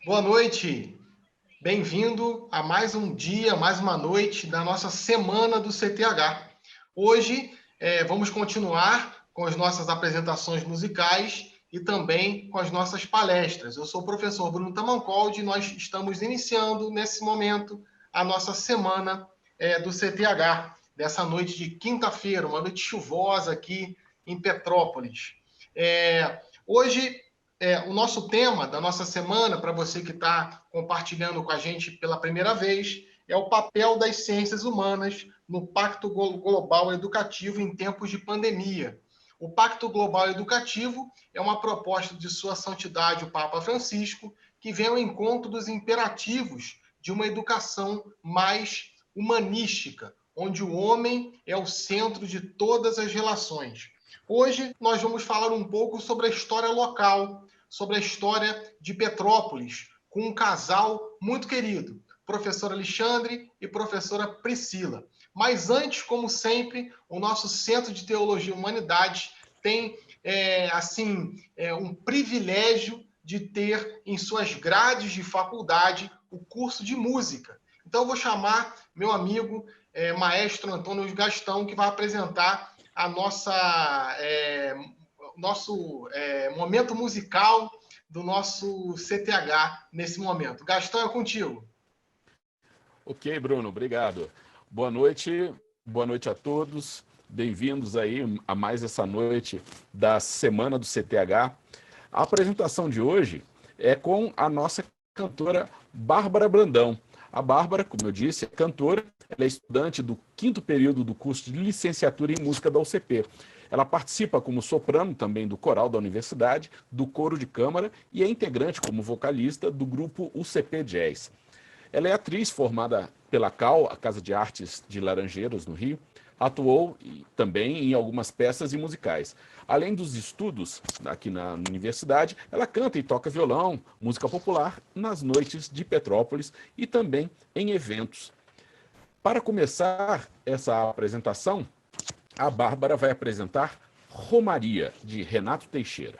Boa noite, bem-vindo a mais um dia, mais uma noite da nossa semana do CTH. Hoje vamos continuar com as nossas apresentações musicais e também com as nossas palestras. Eu sou o professor Bruno Tamancold e nós estamos iniciando nesse momento a nossa semana do CTH, dessa noite de quinta-feira, uma noite chuvosa aqui em Petrópolis. Hoje o nosso tema da nossa semana, para você que está compartilhando com a gente pela primeira vez, é o papel das ciências humanas no Pacto Global Educativo em tempos de pandemia. O Pacto Global Educativo é uma proposta de Sua Santidade, o Papa Francisco, que vem ao encontro dos imperativos de uma educação mais humanística, onde o homem é o centro de todas as relações. Hoje nós vamos falar um pouco sobre a história local, sobre a história de Petrópolis, com um casal muito querido, professor Alexandre e professora Priscila. Mas antes, como sempre, o nosso Centro de Teologia e Humanidades tem um privilégio de ter em suas grades de faculdade o curso de música. Então eu vou chamar meu amigo maestro Antônio Gastão, que vai apresentar a nosso momento musical do nosso CTH nesse momento. Gastão, é contigo. Ok, Bruno, obrigado. Boa noite a todos. Bem-vindos aí a mais essa noite da Semana do CTH. A apresentação de hoje é com a nossa cantora Bárbara Brandão. A Bárbara, como eu disse, é cantora, ela é estudante do 5º período do curso de licenciatura em música da UCP. Ela participa como soprano também do coral da universidade, do coro de câmara e é integrante como vocalista do grupo UCP Jazz. Ela é atriz formada pela CAL, a Casa de Artes de Laranjeiras, no Rio. Atuou também em algumas peças e musicais. Além dos estudos aqui na universidade, ela canta e toca violão, música popular, nas noites de Petrópolis e também em eventos. Para começar essa apresentação, a Bárbara vai apresentar Romaria, de Renato Teixeira.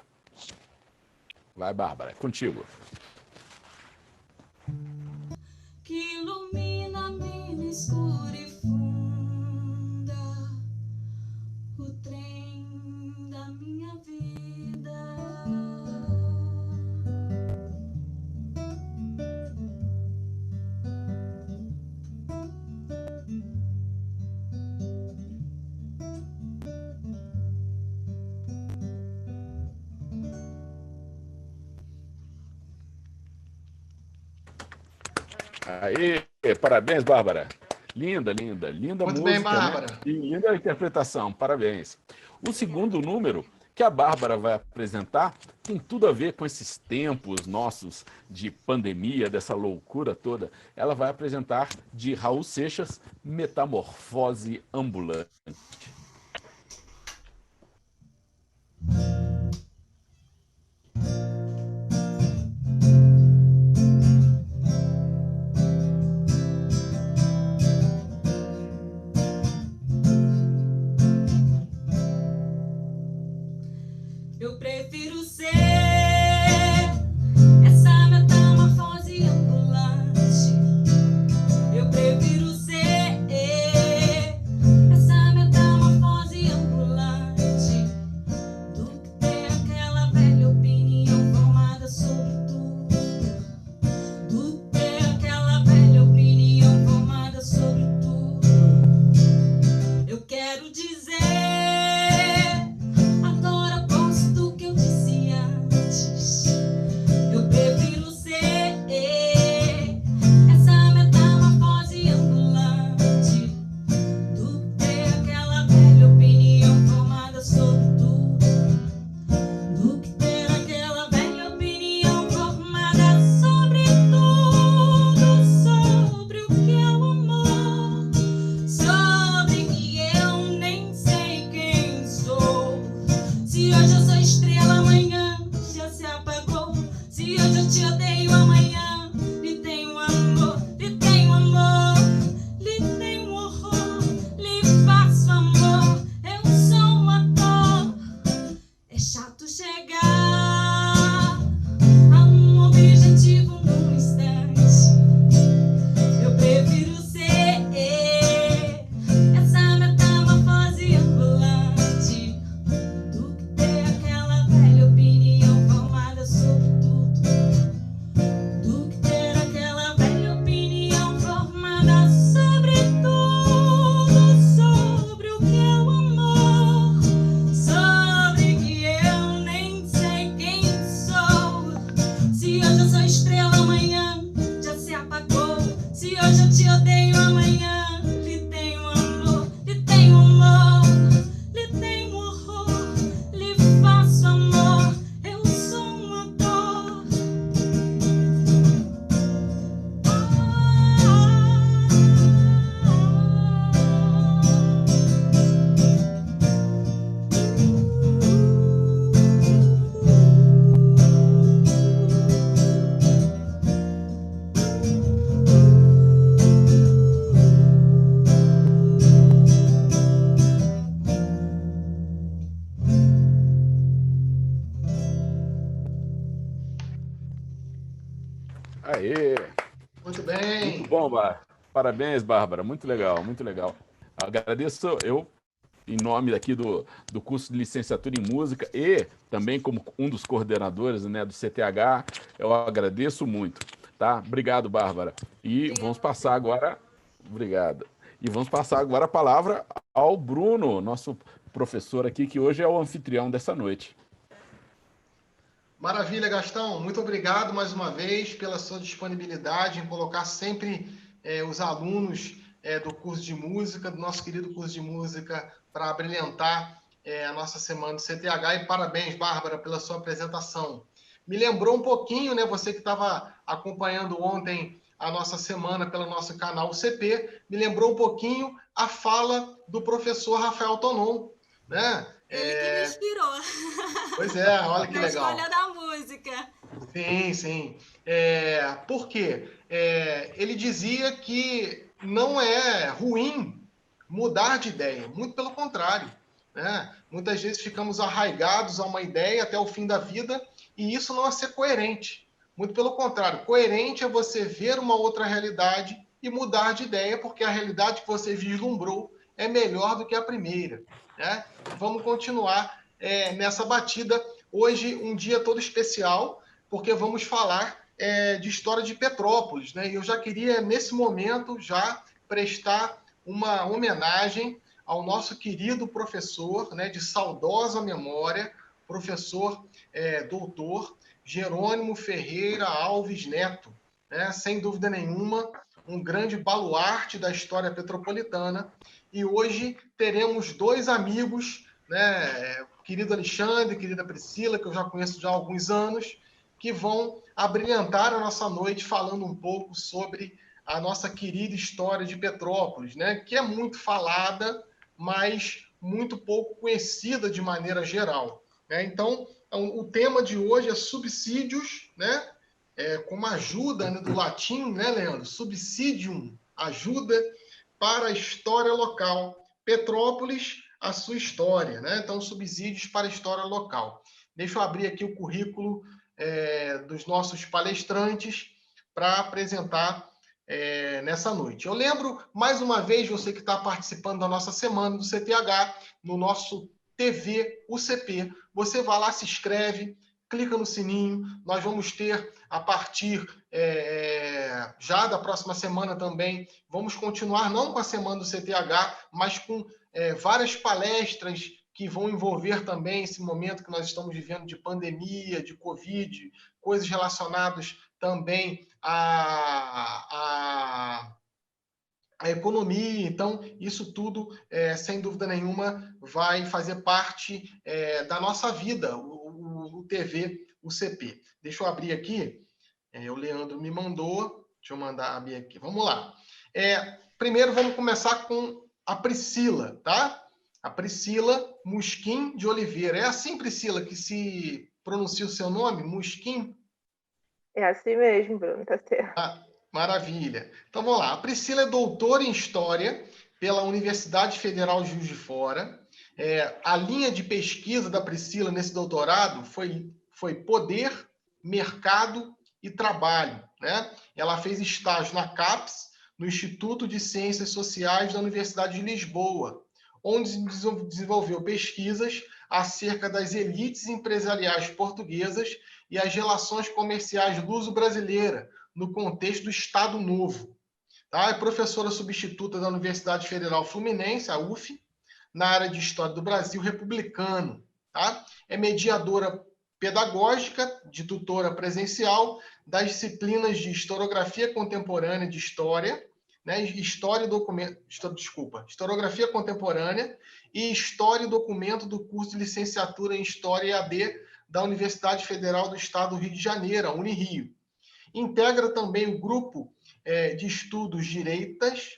Vai, Bárbara, é contigo. Que ilumina a mina escura e funda o trem da minha vida. Aí, parabéns, Bárbara. Linda Muito música, bem, Bárbara. né? E linda interpretação, parabéns. O segundo número que a Bárbara vai apresentar tem tudo a ver com esses tempos nossos de pandemia, dessa loucura toda. Ela vai apresentar de Raul Seixas, Metamorfose Ambulante. Eu prefiro ser essa metamorfose ambulante. Eu prefiro ser essa metamorfose ambulante do que ter aquela velha opinião formada sobre tudo. Do que ter aquela velha opinião formada sobre tudo. Eu quero dizer. Chegar a um objetivo. Aê! Muito bem. Muito bom, Bárbara. Parabéns, Bárbara. Muito legal, muito legal. Agradeço eu, em nome aqui do curso de licenciatura em música e também como um dos coordenadores, né, do CTH, eu agradeço muito, tá? Obrigado, Bárbara. E vamos passar agora... Obrigado. E vamos passar agora a palavra ao Bruno, nosso professor aqui, que hoje é o anfitrião dessa noite. Maravilha, Gastão. Muito obrigado mais uma vez pela sua disponibilidade em colocar sempre os alunos do curso de música, do nosso querido curso de música, para brilhantar a nossa semana do CTH. E parabéns, Bárbara, pela sua apresentação. Me lembrou um pouquinho, né? Você que estava acompanhando ontem a nossa semana pelo nosso canal CP, me lembrou um pouquinho a fala do professor Rafael Tonon, né? Ele que me inspirou. Pois é, olha que Na legal. escolha da música. Sim, sim. Por quê? Ele dizia que não é ruim mudar de ideia, muito pelo contrário, né? Muitas vezes ficamos arraigados a uma ideia até o fim da vida e isso não é ser coerente. Muito pelo contrário, coerente é você ver uma outra realidade e mudar de ideia, porque a realidade que você vislumbrou é melhor do que a primeira, né? Vamos continuar nessa batida. Hoje, um dia todo especial, porque vamos falar de história de Petrópolis, né? E eu já queria, nesse momento, já prestar uma homenagem ao nosso querido professor, né, de saudosa memória, professor doutor Jerônimo Ferreira Alves Neto, né? Sem dúvida nenhuma, um grande baluarte da história petropolitana. E hoje teremos dois amigos, né, querido Alexandre, querida Priscila, que eu já conheço já há alguns anos, que vão abrilhantar a nossa noite falando um pouco sobre a nossa querida história de Petrópolis, né, que é muito falada, mas muito pouco conhecida de maneira geral, né? Então, o tema de hoje é subsídios, né, como ajuda, né, do latim, né, Leandro? Subsidium, ajuda para a história local. Petrópolis, a sua história, né? Então, subsídios para a história local. Deixa eu abrir aqui o currículo dos nossos palestrantes para apresentar nessa noite. Eu lembro, mais uma vez, você que está participando da nossa semana do CTH, no nosso TV UCP, você vai lá, se inscreve, clica no sininho, nós vamos ter, a partir já da próxima semana também, vamos continuar não com a semana do CTH, mas com várias palestras que vão envolver também esse momento que nós estamos vivendo de pandemia, de Covid, coisas relacionadas também à economia. Então, isso tudo, sem dúvida nenhuma, vai fazer parte da nossa vida, o TV, o CP. Deixa eu abrir aqui, o Leandro me mandou, deixa eu mandar abrir aqui, vamos lá. Primeiro, vamos começar com a Priscila, tá? A Priscila Musquim de Oliveira. É assim, Priscila, que se pronuncia o seu nome? Musquim? É assim mesmo, Bruno, tá certo. Maravilha. Então, vamos lá. A Priscila é doutora em História pela Universidade Federal de Juiz de Fora. A linha de pesquisa da Priscila nesse doutorado foi poder, mercado e trabalho, né? Ela fez estágio na CAPES, no Instituto de Ciências Sociais da Universidade de Lisboa, onde desenvolveu pesquisas acerca das elites empresariais portuguesas e as relações comerciais luso-brasileira, no contexto do Estado Novo. Tá? É professora substituta da Universidade Federal Fluminense, a UF, na área de História do Brasil republicano. Tá? É mediadora pedagógica, de tutora presencial, das disciplinas de Historiografia Contemporânea de História, né? Historiografia Contemporânea e História e Documento do curso de Licenciatura em História EAD da Universidade Federal do Estado do Rio de Janeiro, a Unirio. Integra também o grupo de estudos direitas,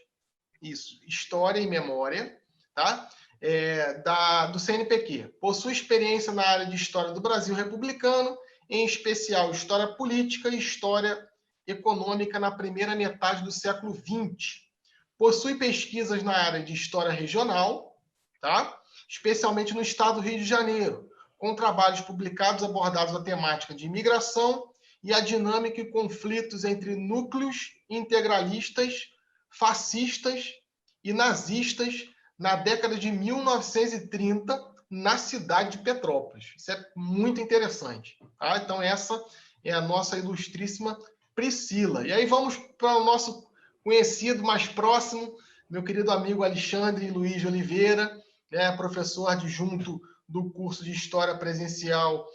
História e Memória, tá? Do CNPq. Possui experiência na área de História do Brasil republicano, em especial História Política e História Econômica na primeira metade do século XX. Possui pesquisas na área de História Regional, tá? Especialmente no estado do Rio de Janeiro, com trabalhos publicados abordados a temática de imigração e a dinâmica e conflitos entre núcleos integralistas, fascistas e nazistas na década de 1930, na cidade de Petrópolis. Isso é muito interessante. Tá? Então, essa é a nossa ilustríssima Priscila. E aí vamos para o nosso conhecido mais próximo, meu querido amigo Alexandre Luiz de Oliveira, professor adjunto do curso de História Presencial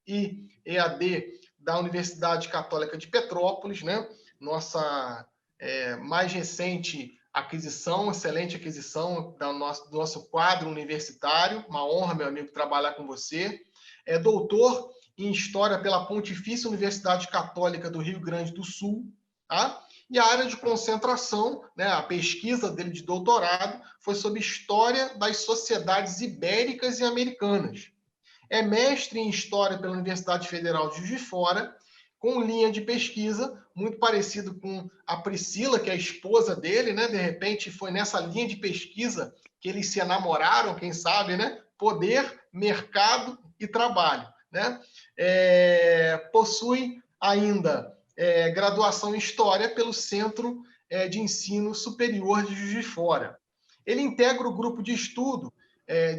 e EAD da Universidade Católica de Petrópolis, né? Nossa mais recente aquisição, excelente aquisição do nosso quadro universitário. Uma honra, meu amigo, trabalhar com você. É doutor em História pela Pontifícia Universidade Católica do Rio Grande do Sul, tá? E a área de concentração, né, a pesquisa dele de doutorado, foi sobre História das Sociedades Ibéricas e Americanas. É mestre em História pela Universidade Federal de Juiz de Fora, com linha de pesquisa muito parecido com a Priscila, que é a esposa dele, né? De repente foi nessa linha de pesquisa que eles se enamoraram, quem sabe, né? Poder, mercado e trabalho, né? Possui ainda graduação em História pelo Centro de Ensino Superior de Juiz de Fora. Ele integra o grupo de estudo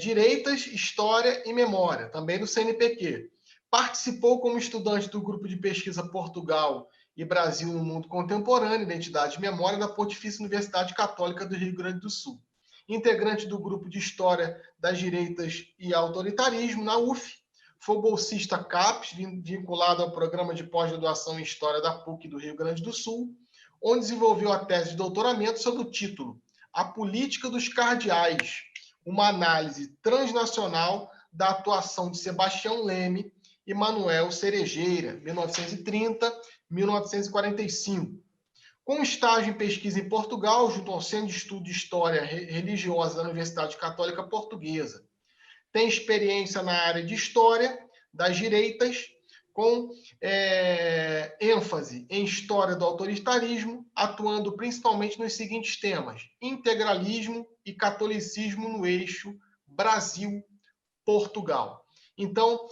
Direitas, História e Memória, também do CNPq. Participou como estudante do grupo de pesquisa Portugal e Brasil no Mundo Contemporâneo, Identidade e Memória, da Pontifícia Universidade Católica do Rio Grande do Sul. Integrante do grupo de História das Direitas e Autoritarismo, na UF. Foi bolsista CAPES, vinculado ao Programa de Pós-Graduação em História da PUC do Rio Grande do Sul, onde desenvolveu a tese de doutoramento sob o título A Política dos Cardeais, uma análise transnacional da atuação de Sebastião Leme e Manuel Cerejeira, 1930-1945. Com estágio em pesquisa em Portugal, junto ao Centro de Estudo de História Religiosa da Universidade Católica Portuguesa. Tem experiência na área de História das Direitas, com ênfase em História do Autoritarismo, atuando principalmente nos seguintes temas: integralismo e catolicismo no eixo Brasil-Portugal. Então,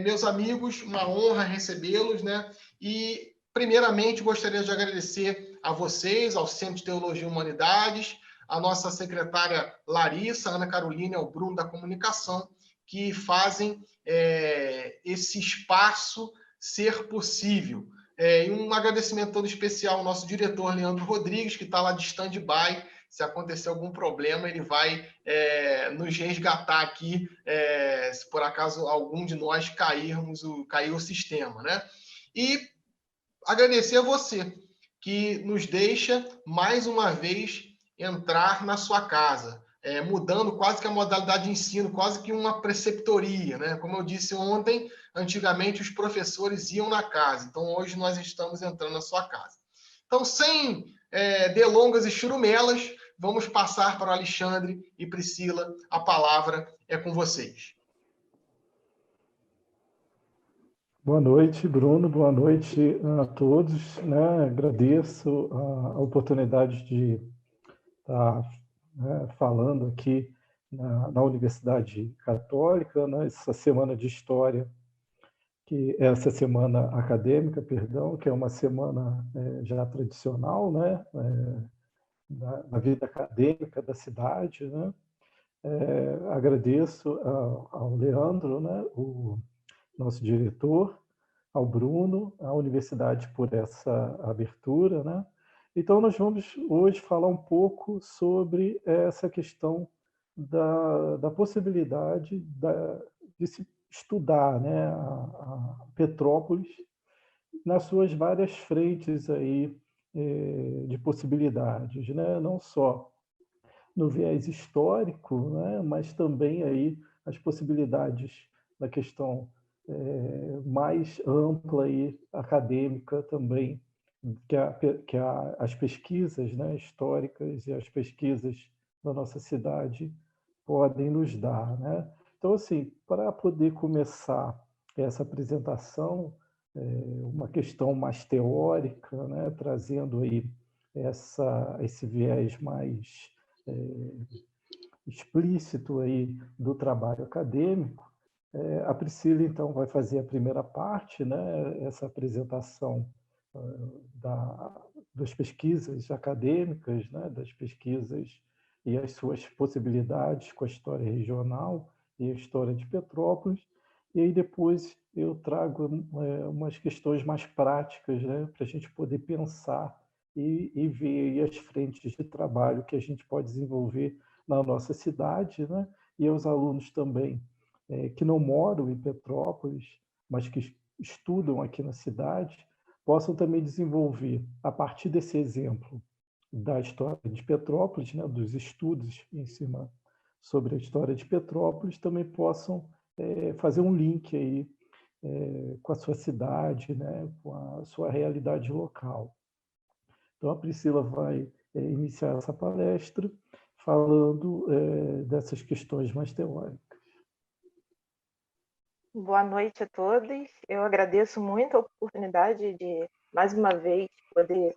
meus amigos, uma honra recebê-los, né? E, primeiramente, gostaria de agradecer a vocês, ao Centro de Teologia e Humanidades, a nossa secretária Larissa, Ana Carolina e ao Bruno da Comunicação, que fazem esse espaço ser possível. E um agradecimento todo especial ao nosso diretor, Leandro Rodrigues, que está lá de stand-by. Se acontecer algum problema, ele vai nos resgatar aqui, se por acaso algum de nós cair o sistema, né? E agradecer a você, que nos deixa, mais uma vez, entrar na sua casa, mudando quase que a modalidade de ensino, quase que uma preceptoria, né? Como eu disse ontem, antigamente os professores iam na casa, então hoje nós estamos entrando na sua casa. Então, sem delongas e churumelas, vamos passar para o Alexandre e Priscila, a palavra é com vocês. Boa noite, Bruno. Boa noite a todos, né? Agradeço a oportunidade de estar falando aqui na Universidade Católica, né? Essa semana de História, que é essa semana acadêmica, perdão, que é uma semana já tradicional, né? Na vida acadêmica da cidade, né? Agradeço ao Leandro, né? O nosso diretor, ao Bruno, à universidade por essa abertura, né? Então, nós vamos hoje falar um pouco sobre essa questão da possibilidade de se estudar, né, a Petrópolis nas suas várias frentes aí, de possibilidades, né? Não só no viés histórico, né, mas também aí as possibilidades da questão mais ampla e acadêmica também, que as pesquisas, né, históricas e as pesquisas da nossa cidade podem nos dar, né? Então, assim, para poder começar essa apresentação, uma questão mais teórica, né, trazendo aí esse viés mais explícito aí do trabalho acadêmico, A Priscila, então, vai fazer a primeira parte, né, essa apresentação das pesquisas acadêmicas, né, das pesquisas e as suas possibilidades com a história regional e a história de Petrópolis. E aí depois eu trago umas questões mais práticas, né, para a gente poder pensar e ver aí as frentes de trabalho que a gente pode desenvolver na nossa cidade, né, e aos alunos também que não moram em Petrópolis, mas que estudam aqui na cidade, possam também desenvolver, a partir desse exemplo da história de Petrópolis, né, dos estudos em cima sobre a história de Petrópolis, também possam fazer um link aí com a sua cidade, né, com a sua realidade local. Então, a Priscila vai iniciar essa palestra falando dessas questões mais teóricas. Boa noite a todos. Eu agradeço muito a oportunidade de, mais uma vez, poder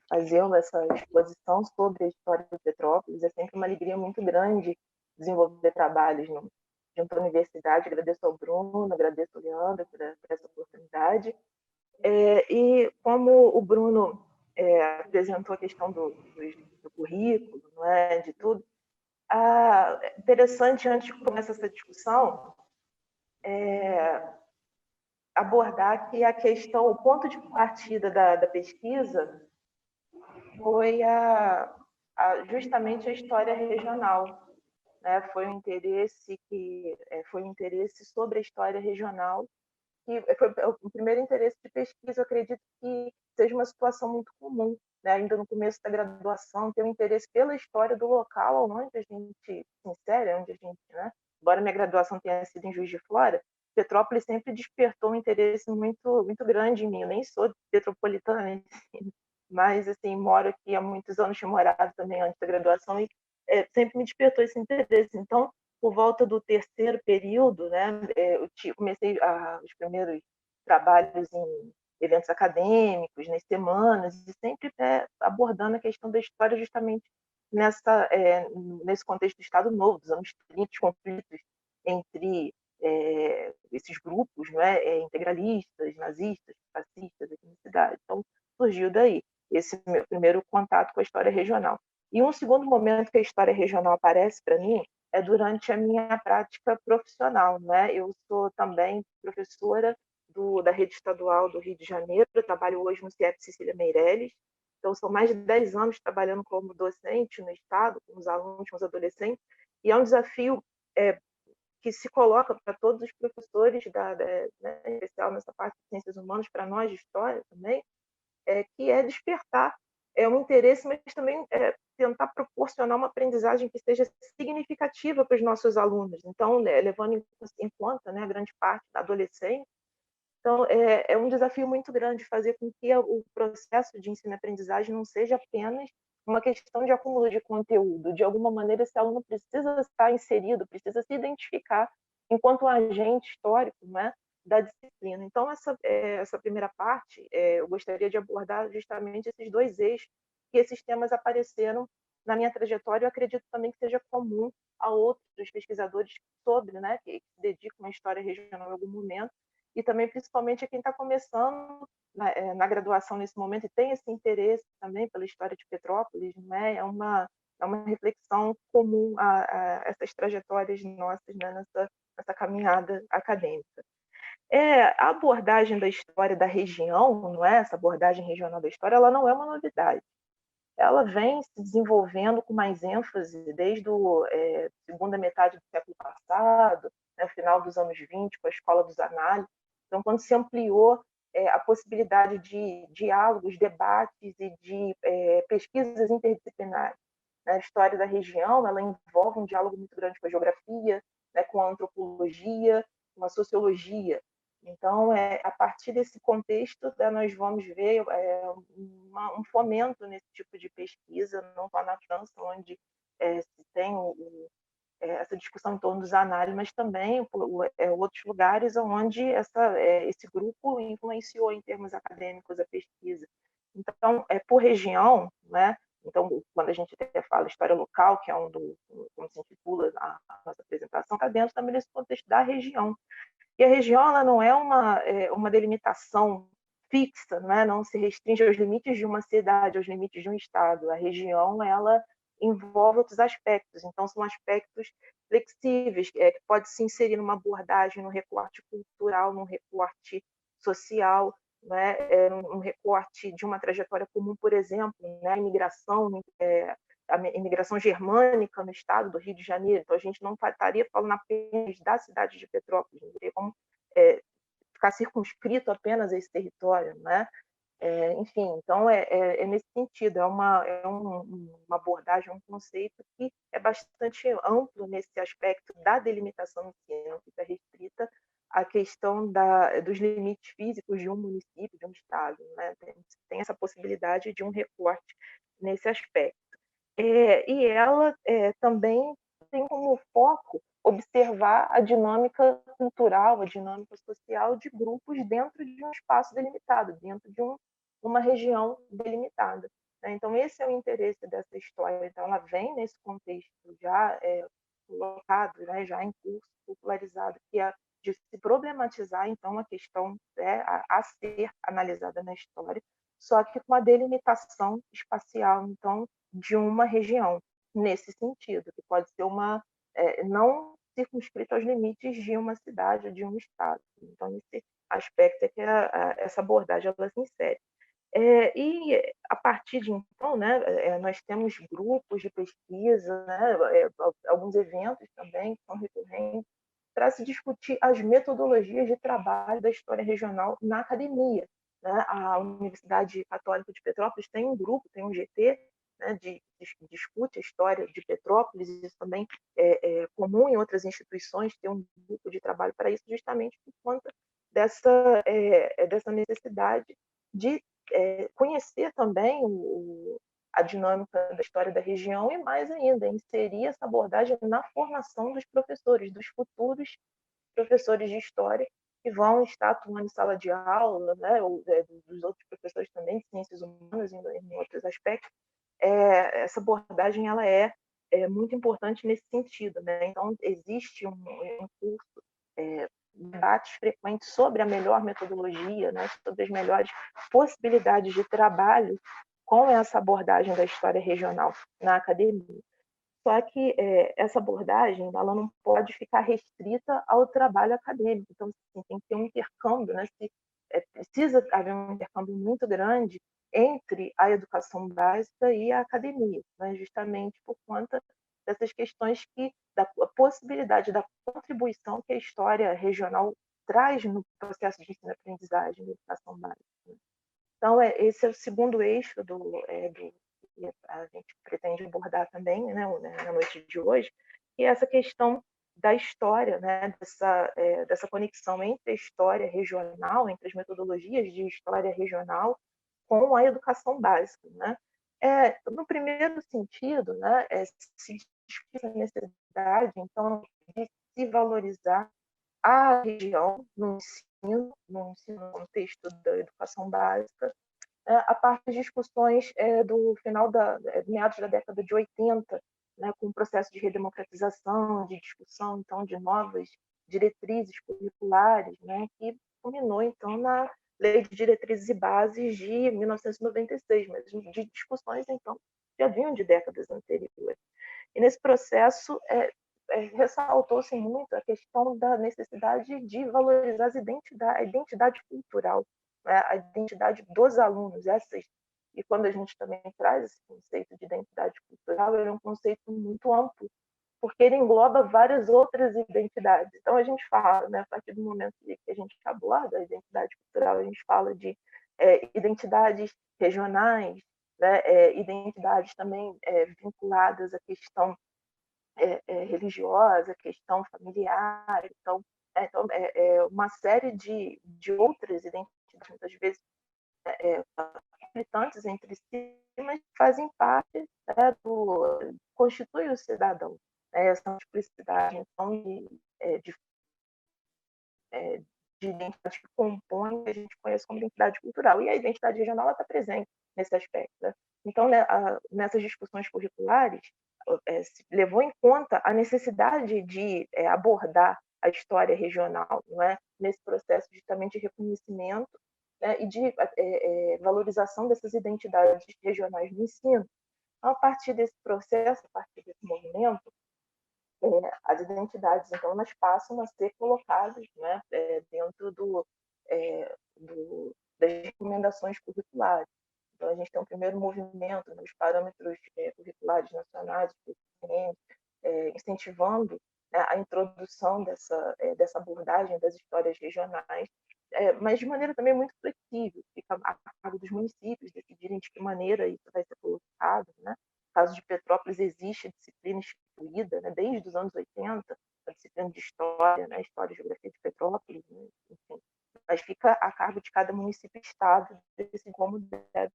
fazer essa exposição sobre a história de Petrópolis. É sempre uma alegria muito grande desenvolver trabalhos junto à universidade. Agradeço ao Bruno, agradeço ao Leandro por essa oportunidade. E como o Bruno apresentou a questão do currículo, não é, de tudo, interessante, antes de começar essa discussão, abordar que a questão, o ponto de partida da pesquisa foi justamente a história regional, né? Foi um interesse sobre a história regional, que foi o primeiro interesse de pesquisa. Eu acredito que seja uma situação muito comum, né? Ainda no começo da graduação, ter um interesse pela história do local onde a gente se insere, onde a gente, né? Embora minha graduação tenha sido em Juiz de Fora, Petrópolis sempre despertou um interesse muito, muito grande em mim. Eu nem sou petropolitana, mas assim, moro aqui há muitos anos, tinha morado também antes da graduação e sempre me despertou esse interesse. Então, por volta do terceiro período, né, eu comecei os primeiros trabalhos em eventos acadêmicos, nas semanas, e sempre abordando a questão da história justamente nesse contexto do Estado Novo, dos anos 30, os conflitos entre esses grupos, né, integralistas, nazistas, fascistas aqui na cidade. Então, surgiu daí esse meu primeiro contato com a história regional. E um segundo momento que a história regional aparece para mim é durante a minha prática profissional, né? Eu sou também professora da Rede Estadual do Rio de Janeiro, eu trabalho hoje no CIEP Cecília Meirelles, então são mais de 10 anos trabalhando como docente no Estado, com os alunos, com os adolescentes, e é um desafio que se coloca para todos os professores, né, em especial nessa parte de ciências humanas, para nós de história também, que é despertar um interesse, mas também tentar proporcionar uma aprendizagem que seja significativa para os nossos alunos. Então, levando em conta, né, a grande parte da adolescência. Então, é um desafio muito grande fazer com que o processo de ensino-aprendizagem não seja apenas uma questão de acúmulo de conteúdo. De alguma maneira, esse aluno precisa estar inserido, precisa se identificar enquanto agente histórico, né, da disciplina. Então, essa primeira parte, eu gostaria de abordar justamente esses dois eixos, que esses temas apareceram na minha trajetória. Eu acredito também que seja comum a outros pesquisadores né, que se dedicam à história regional em algum momento, e também principalmente a quem está começando na graduação nesse momento e tem esse interesse também pela história de Petrópolis, né? É uma reflexão comum a essas trajetórias nossas, né? nessa caminhada acadêmica. A abordagem da história da região, não é? Essa abordagem regional da história, ela não é uma novidade. Ela vem se desenvolvendo com mais ênfase desde a segunda metade do século passado, né, final dos anos 20, com a Escola dos Análises. Então, quando se ampliou a possibilidade de diálogos, debates e de pesquisas interdisciplinares. A história da região, ela envolve um diálogo muito grande com a geografia, né, com a antropologia, com a sociologia. Então, a partir desse contexto, nós vamos ver um fomento nesse tipo de pesquisa, não só na França, onde se tem essa discussão em torno dos análises, mas também outros lugares onde esse grupo influenciou em termos acadêmicos a pesquisa. Então, por região, né, Então, quando a gente até fala história local, que é como se intitula a nossa apresentação, está dentro também desse contexto da região. E a região ela não é uma delimitação fixa, não se restringe aos limites de uma cidade, aos limites de um estado. A região ela envolve outros aspectos, então são aspectos flexíveis, que pode se inserir numa abordagem, num recorte cultural, num recorte social, num recorte de uma trajetória comum, por exemplo, a imigração germânica no estado do Rio de Janeiro. Então, a gente não estaria falando apenas da cidade de Petrópolis, não teria como ficar circunscrito apenas a esse território, enfim, então é nesse sentido, é uma abordagem, um conceito que é bastante amplo nesse aspecto da delimitação em si, não fica restrita à questão dos limites físicos de um município, de um estado, tem essa possibilidade de um recorte nesse aspecto. E ela também tem como foco observar a dinâmica cultural, a dinâmica social de grupos dentro de um espaço delimitado, dentro de uma região delimitada. Então, esse é o interesse dessa história. Então, ela vem nesse contexto já colocado, já em curso, popularizado, que é de se problematizar, então, a questão a ser analisada na história, só que com a delimitação espacial, então, de uma região, nesse sentido, que pode ser não circunscrito aos limites de uma cidade ou de um estado. Então, nesse aspecto é que essa abordagem ela se insere. E a partir de então, nós temos grupos de pesquisa, alguns eventos também que são recorrentes, para se discutir as metodologias de trabalho da história regional na academia. A Universidade Católica de Petrópolis tem um grupo, tem um GT, que discute a história de Petrópolis, e isso também é comum em outras instituições, ter um grupo de trabalho para isso, justamente por conta dessa necessidade de conhecer também a dinâmica da história da região e, mais ainda, inserir essa abordagem na formação dos professores, dos futuros professores de história que vão estar atuando em sala de aula, ou dos outros professores também de ciências humanas, em outros aspectos. Essa abordagem ela é muito importante nesse sentido. Então, existe um curso, debates frequentes sobre a melhor metodologia, sobre as melhores possibilidades de trabalho com essa abordagem da história regional na academia. Só que essa abordagem ela não pode ficar restrita ao trabalho acadêmico. Então, assim, tem que ter um intercâmbio, precisa haver um intercâmbio muito grande entre a educação básica e a academia, justamente por conta dessas questões da possibilidade da contribuição que a história regional traz no processo de ensino-aprendizagem da educação básica. Então, esse é o segundo eixo que a gente pretende abordar também, na noite de hoje, que é essa questão da história, dessa conexão entre a história regional, entre as metodologias de história regional com a educação básica. No primeiro sentido, se discute a necessidade, então, de se valorizar a região no ensino no contexto da educação básica, a partir de discussões do final meados da década de 80, com o processo de redemocratização, de discussão então de novas diretrizes curriculares, que culminou então na Lei de Diretrizes e Bases de 1996, mas de discussões então já vinham de décadas anteriores. E nesse processo ressaltou-se muito a questão da necessidade de valorizar a identidade cultural, a identidade dos alunos. E quando a gente também traz esse conceito de identidade cultural, ele é um conceito muito amplo, porque ele engloba várias outras identidades. Então, a gente fala, a partir do momento que a gente aborda a identidade cultural, a gente fala de identidades regionais, identidades também vinculadas à questão religiosa, questão familiar, então uma série de outras identidades, muitas vezes conflitantes entre si, mas fazem parte constitui o cidadão, essa multiplicidade então, de de identidade que compõem o que a gente conhece como identidade cultural. E a identidade regional está presente nesse aspecto, né? Então, né, nessas discussões curriculares, se levou em conta a necessidade de abordar a história regional, não é? Nesse processo justamente de reconhecimento, né, e de valorização dessas identidades regionais no ensino. Então, a partir desse processo, a partir desse movimento, as identidades, então, elas passam a ser colocadas, né, dentro das recomendações curriculares. Então, a gente tem um primeiro movimento nos parâmetros curriculares nacionais, incentivando, né, a introdução dessa abordagem das histórias regionais, mas de maneira também muito flexível, fica a cargo dos municípios decidirem de que maneira isso vai ser colocado, né? No caso de Petrópolis, existe a disciplina instituída, né, desde os anos 80, a disciplina de História, né, História e Geografia de Petrópolis, né, enfim, mas fica a cargo de cada município e estado decidir como deve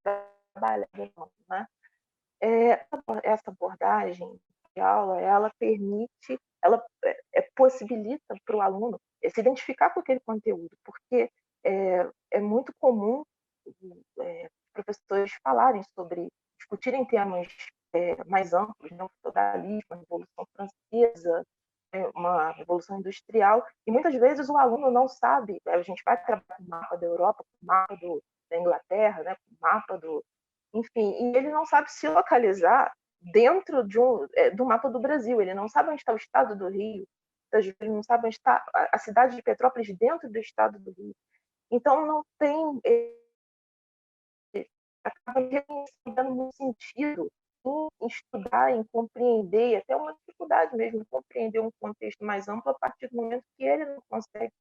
trabalhar, né? Essa abordagem de aula, ela permite, ela possibilita para o aluno se identificar com aquele conteúdo, porque é muito comum professores falarem sobre, discutirem temas mais amplos, né, o feudalismo, a Revolução Francesa, uma revolução industrial, e muitas vezes o aluno não sabe, a gente vai trabalhar com o mapa da Europa, com o mapa da Inglaterra, né, com o mapa enfim, e ele não sabe se localizar dentro do mapa do Brasil, ele não sabe onde está o estado do Rio, ele não sabe onde está a cidade de Petrópolis dentro do estado do Rio. Então, não tem... acaba dando muito sentido em estudar, em compreender, até uma dificuldade mesmo, de compreender um contexto mais amplo a partir do momento que ele não consegue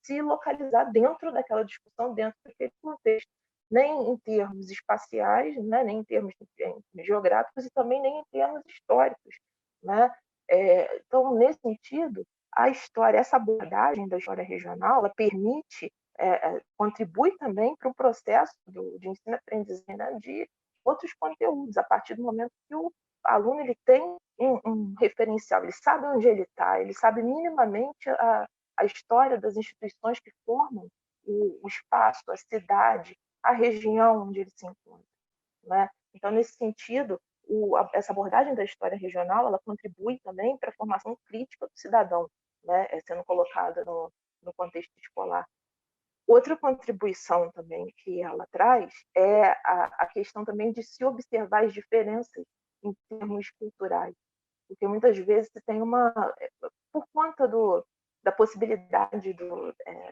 se localizar dentro daquela discussão, dentro daquele contexto, nem em termos espaciais, né, nem em termos geográficos e também nem em termos históricos, né? Então, nesse sentido, a história, essa abordagem da história regional, ela permite, contribui também para o processo de ensino-aprendizagem, né, de outros conteúdos, a partir do momento que o aluno ele tem um referencial, ele sabe onde ele está, ele sabe minimamente a história das instituições que formam o espaço, a cidade, a região onde ele se encontra, né? Então, nesse sentido, essa abordagem da história regional, ela contribui também para a formação crítica do cidadão, né, sendo colocada no contexto escolar. Outra contribuição também que ela traz é a questão também de se observar as diferenças em termos culturais, porque muitas vezes se tem por conta da possibilidade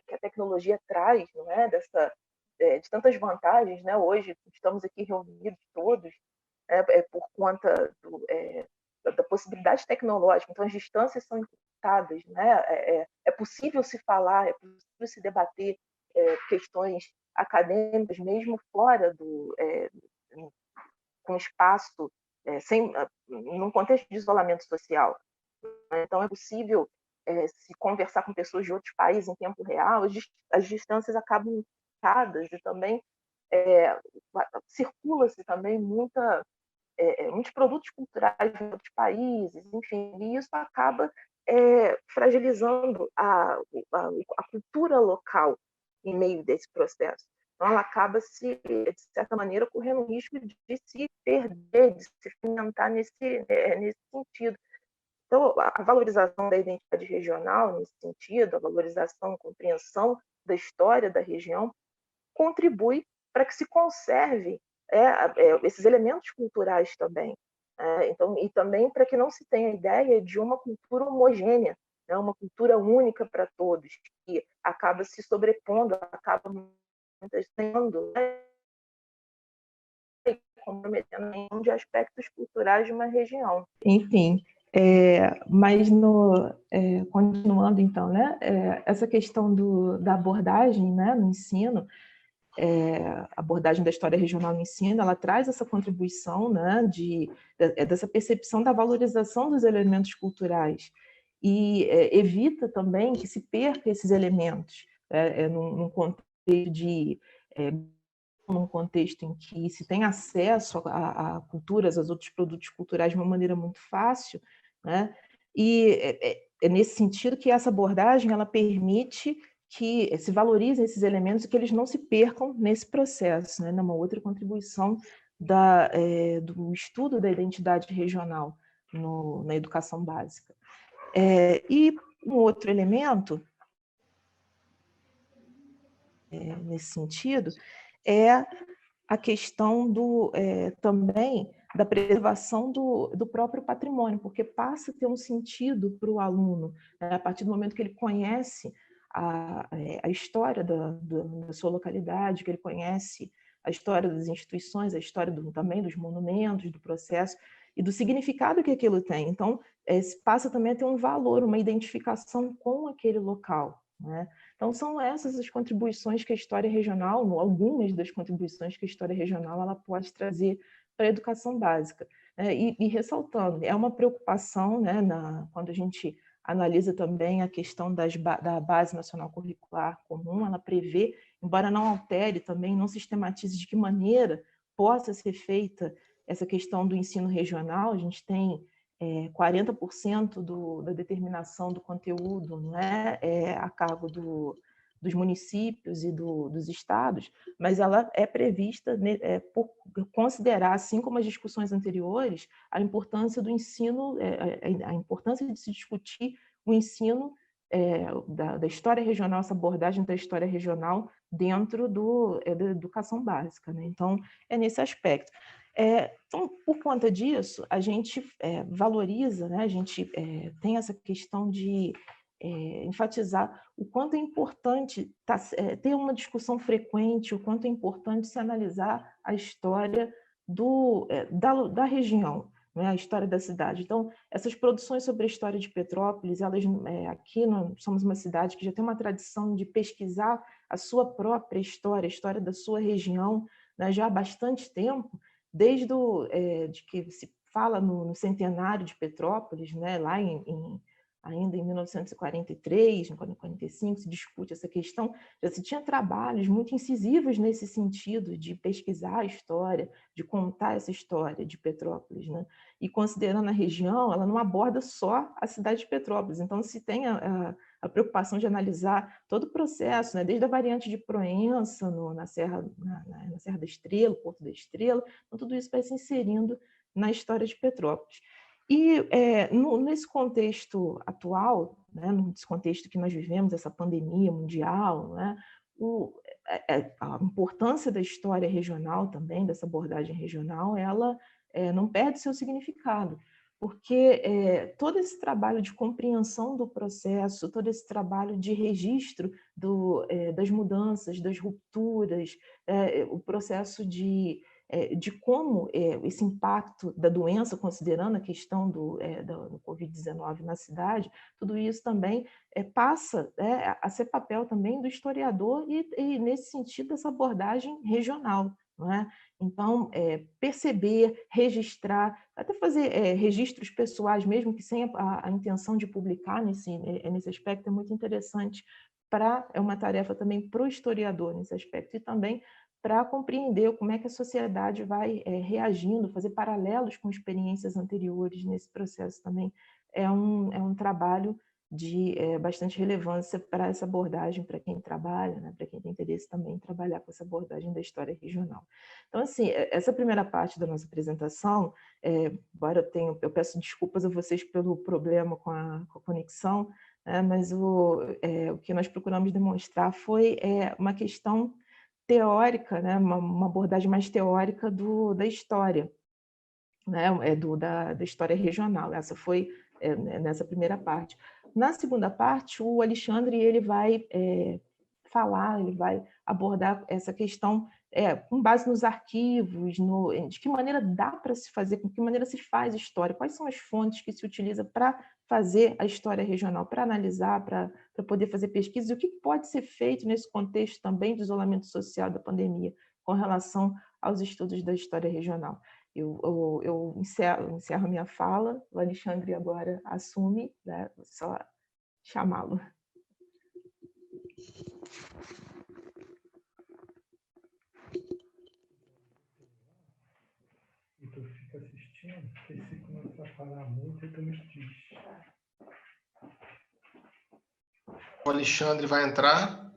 que a tecnologia traz, não é, de tantas vantagens, né? Hoje estamos aqui reunidos todos por conta da possibilidade tecnológica, então as distâncias são encurtadas, né? É possível se falar, é possível se debater questões acadêmicas mesmo fora com espaço num contexto de isolamento social. Então é possível se conversar com pessoas de outros países em tempo real, as distâncias acabam encurtadas e também circula-se também muitos produtos culturais de outros países, enfim, e isso acaba fragilizando a cultura local em meio desse processo. Então, ela acaba de certa maneira, correndo o risco de se perder, de se fragmentar nesse sentido. Então, a valorização da identidade regional, nesse sentido, a valorização, a compreensão da história da região, contribui para que se conserve esses elementos culturais também. Então, e também para que não se tenha a ideia de uma cultura homogênea, né, uma cultura única para todos, que acaba se sobrepondo, acaba sendo, né, comprometendo de aspectos culturais de uma região. Enfim, mas continuando então, né, essa questão da abordagem, né, no ensino, a abordagem da história regional no ensino, ela traz essa contribuição, né, dessa percepção da valorização dos elementos culturais e evita também que se perca esses elementos num contexto em que se tem acesso a culturas, aos outros produtos culturais de uma maneira muito fácil, né? E é nesse sentido que essa abordagem ela permite que se valorizem esses elementos e que eles não se percam nesse processo, né? Uma outra contribuição do estudo da identidade regional na educação básica. E um outro elemento, nesse sentido, é a questão também da preservação do próprio patrimônio, porque passa a ter um sentido para o aluno, né? A partir do momento que ele conhece a história da sua localidade, que ele conhece a história das instituições, a história também dos monumentos, do processo e do significado que aquilo tem. Então, passa também a ter um valor, uma identificação com aquele local, né? Então, são essas as contribuições que a história regional, algumas das contribuições que a história regional ela pode trazer para a educação básica. E ressaltando, é uma preocupação, né, quando a gente analisa também a questão da Base Nacional Curricular Comum, ela prevê, embora não altere também, não sistematize de que maneira possa ser feita essa questão do ensino regional. A gente tem 40% da determinação do conteúdo, né, a cargo dos municípios e dos estados, mas ela é prevista por considerar, assim como as discussões anteriores, a importância do ensino, a importância de se discutir o ensino da história regional, essa abordagem da história regional dentro da educação básica, né? Então, é nesse aspecto. Então, por conta disso, a gente valoriza, né? A gente tem essa questão de enfatizar o quanto é importante ter uma discussão frequente, o quanto é importante se analisar a história da região, né? A história da cidade. Então, essas produções sobre a história de Petrópolis, aqui nós somos uma cidade que já tem uma tradição de pesquisar a sua própria história, a história da sua região, né, já há bastante tempo, desde de que se fala no centenário de Petrópolis, né, lá ainda em 1943, em 1945, se discute essa questão, já se tinha trabalhos muito incisivos nesse sentido de pesquisar a história, de contar essa história de Petrópolis, né? E considerando a região, ela não aborda só a cidade de Petrópolis, então se tem a preocupação de analisar todo o processo, né? Desde a variante de Proença, na Serra da Estrela, Porto da Estrela, então tudo isso vai se inserindo na história de Petrópolis. E nesse contexto atual, né, nesse contexto que nós vivemos, essa pandemia mundial, né, a importância da história regional também, dessa abordagem regional, ela não perde seu significado, porque todo esse trabalho de compreensão do processo, todo esse trabalho de registro das mudanças, das rupturas, o processo de como esse impacto da doença, considerando a questão do Covid-19 na cidade, tudo isso também passa a ser papel também do historiador e, nesse sentido, essa abordagem regional. Não é? Então, perceber, registrar, até fazer registros pessoais, mesmo que sem a intenção de publicar nesse aspecto, é muito interessante. É uma tarefa também para o historiador nesse aspecto, e também para compreender como é que a sociedade vai reagindo, fazer paralelos com experiências anteriores nesse processo também. É um trabalho de bastante relevância para essa abordagem, para quem trabalha, né, para quem tem interesse também em trabalhar com essa abordagem da história regional. Então, assim, essa primeira parte da nossa apresentação, embora eu peço desculpas a vocês pelo problema com a conexão, né, mas o que nós procuramos demonstrar foi uma questão teórica, né, uma abordagem mais teórica da história, né, da história regional. Essa foi nessa primeira parte. Na segunda parte, o Alexandre ele vai falar, ele vai abordar essa questão com base nos arquivos, de que maneira dá para se fazer, com que maneira se faz história, quais são as fontes que se utiliza para fazer a história regional, para analisar, para poder fazer pesquisa, e o que pode ser feito nesse contexto também de isolamento social da pandemia, com relação aos estudos da história regional. Eu encerro minha fala, o Alexandre agora assume, né? Vou só chamá-lo. E tu fica assistindo, porque se começar a falar muito, tu me diz. O Alexandre vai entrar.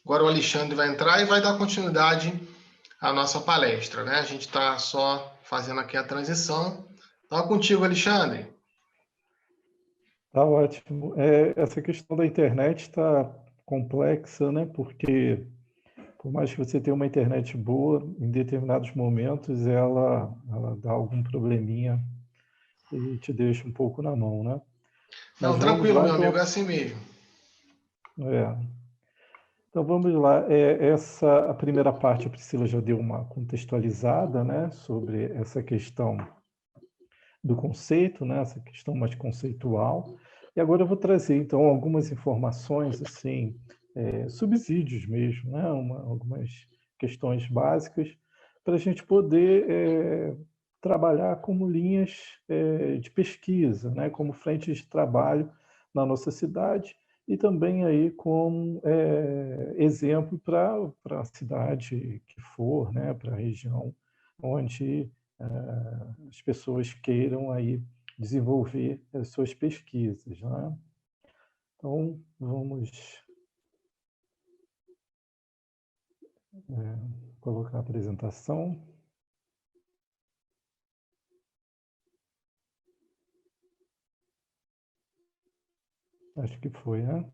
Agora o Alexandre vai entrar e vai dar continuidade à nossa palestra, né? A gente está só fazendo aqui a transição. Então, contigo, Alexandre. Tá ótimo. Essa questão da internet está complexa, né? Porque por mais que você tenha uma internet boa, em determinados momentos ela dá algum probleminha e te deixa um pouco na mão, né? Mas Não, vamos tranquilo, lá, meu então. amigo, é assim mesmo. É. Então vamos lá. A primeira parte a Priscila já deu uma contextualizada, né, sobre essa questão do conceito, né, essa questão mais conceitual. E agora eu vou trazer então algumas informações assim, subsídios mesmo, né, algumas questões básicas para a gente poder trabalhar como linhas de pesquisa, né, como frentes de trabalho na nossa cidade e também aí como exemplo para a cidade que for, né, para a região onde as pessoas queiram aí desenvolver as suas pesquisas, né? Então, vamos colocar a apresentação. Acho que foi, né?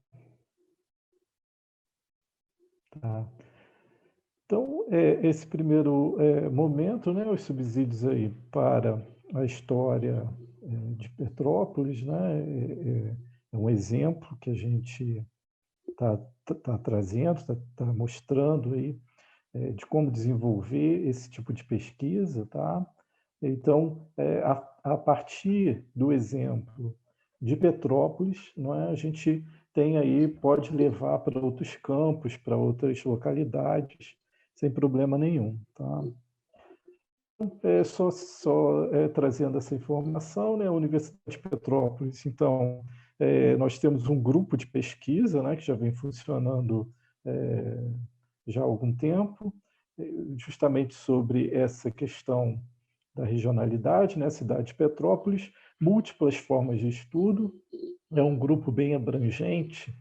Tá. Então, esse primeiro momento, né, os subsídios aí para a história de Petrópolis, né, é um exemplo que a gente está trazendo, está mostrando aí de como desenvolver esse tipo de pesquisa, tá? Então, a partir do exemplo de Petrópolis, não é, a gente tem aí, pode levar para outros campos, para outras localidades, sem problema nenhum, tá? Só trazendo essa informação, né, a Universidade de Petrópolis, então, nós temos um grupo de pesquisa, né, que já vem funcionando já há algum tempo, justamente sobre essa questão da regionalidade, né, cidade de Petrópolis, múltiplas formas de estudo, é um grupo bem abrangente,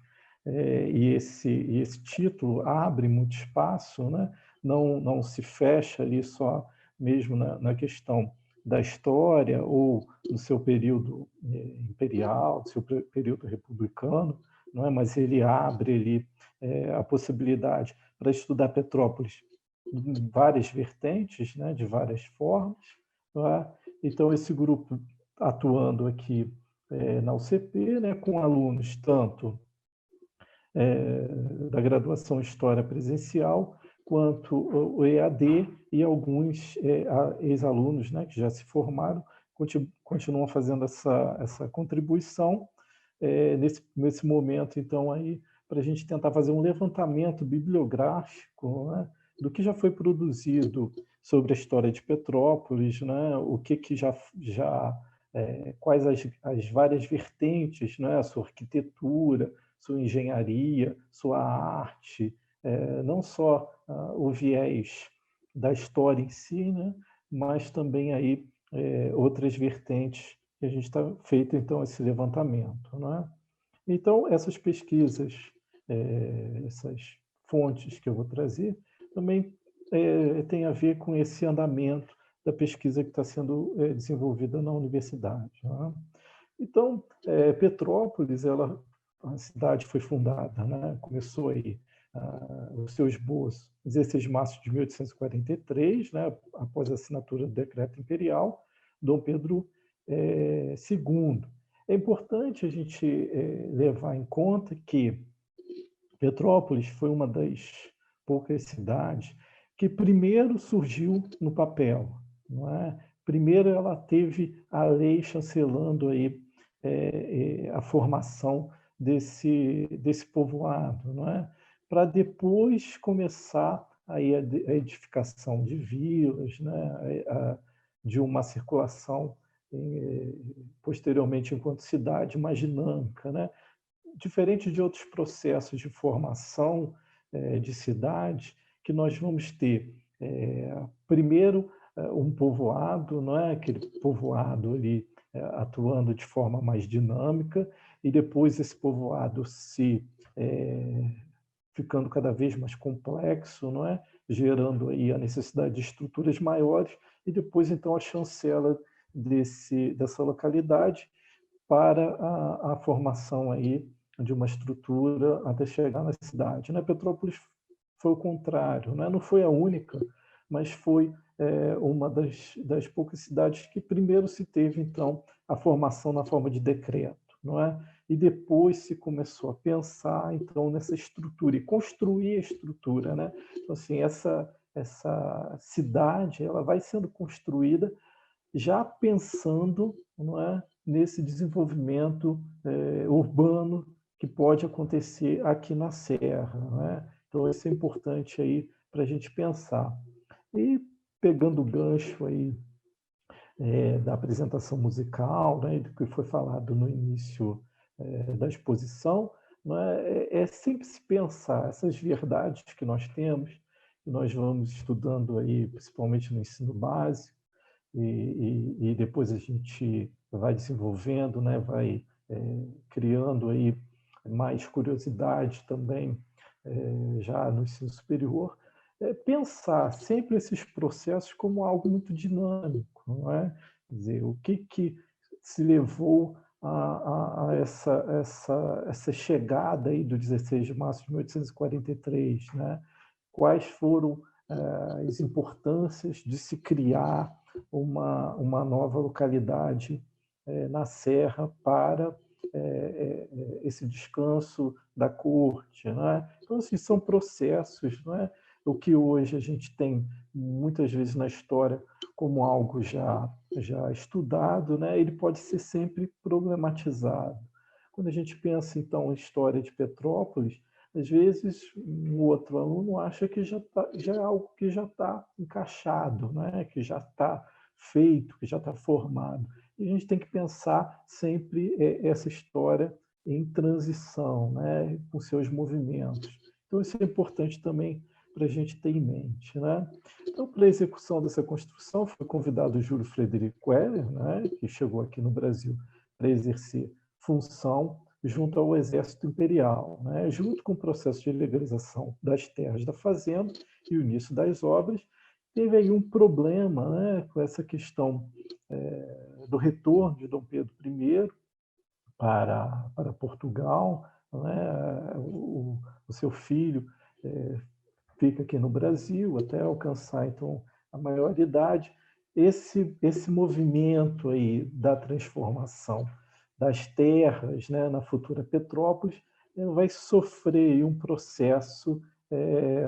e esse título abre muito espaço, né? Não se fecha ali só mesmo na questão da história ou no seu período imperial, no seu período republicano, não é? Mas ele abre ali a possibilidade para estudar Petrópolis em várias vertentes, né? De várias formas, não é? Então, esse grupo atuando aqui na UCP, né? Com alunos tanto da graduação em História Presencial, quanto o EAD e alguns ex-alunos, né, que já se formaram, continuam fazendo essa contribuição nesse momento, então, aí, para a gente tentar fazer um levantamento bibliográfico, né, do que já foi produzido sobre a história de Petrópolis, né, o que já quais as várias vertentes, né, a sua arquitetura, sua engenharia, sua arte, não só o viés da história em si, né, mas também aí outras vertentes que a gente está feito então esse levantamento, né? Então essas pesquisas, essas fontes que eu vou trazer, também tem a ver com esse andamento da pesquisa que está sendo desenvolvida na universidade, né? Então, Petrópolis, a cidade foi fundada, né? Começou aí o seu esboço 16 de março de 1843, né? Após a assinatura do decreto imperial, Dom Pedro II. É importante a gente levar em conta que Petrópolis foi uma das poucas cidades que primeiro surgiu no papel, não é? Primeiro ela teve a lei chancelando aí a formação desse povoado, não é? Para depois começar aí a edificação de vilas, né? De uma circulação posteriormente enquanto cidade mais dinâmica, né? Diferente de outros processos de formação de cidade, que nós vamos ter primeiro um povoado, não é aquele povoado ali atuando de forma mais dinâmica, e depois esse povoado se ficando cada vez mais complexo, não é? Gerando aí a necessidade de estruturas maiores, e depois, então, a chancela dessa localidade para a formação aí de uma estrutura até chegar na cidade, né? Petrópolis foi o contrário, né? Não foi a única, mas foi uma das poucas cidades que primeiro se teve, então, a formação na forma de decreto, não é? E depois se começou a pensar, então, nessa estrutura e construir a estrutura, né? Então, assim, essa cidade, ela vai sendo construída já pensando, não é, nesse desenvolvimento urbano que pode acontecer aqui na Serra, não é? Então, isso é importante aí para a gente pensar. E pegando o gancho aí da apresentação musical, né, do que foi falado no início da exposição, não é sempre se pensar essas verdades que nós temos, que nós vamos estudando aí, principalmente no ensino básico, e depois a gente vai desenvolvendo, né, vai criando aí mais curiosidade também já no ensino superior, pensar sempre esses processos como algo muito dinâmico, não é? Quer dizer, o que se levou a essa chegada aí do 16 de março de 1843, né? Quais foram as importâncias de se criar uma nova localidade na Serra para esse descanso da corte, né? Então, assim, são processos, não é? O que hoje a gente tem muitas vezes na história como algo já estudado, né? Ele pode ser sempre problematizado. Quando a gente pensa, então, em história de Petrópolis, às vezes um outro aluno acha que já é algo que já está encaixado, né? Que já está feito, que já está formado. E a gente tem que pensar sempre essa história em transição, né? Com seus movimentos. Então, isso é importante também para a gente ter em mente, né? Então, para a execução dessa construção, foi convidado o Júlio Frederico Weller, né? Que chegou aqui no Brasil para exercer função junto ao Exército Imperial, né? Junto com o processo de legalização das terras da fazenda e o início das obras, teve aí um problema, né? Com essa questão do retorno de Dom Pedro I para Portugal, né? O seu filho fica aqui no Brasil até alcançar então a maioridade. Esse movimento aí da transformação das terras, né, na futura Petrópolis, vai sofrer um processo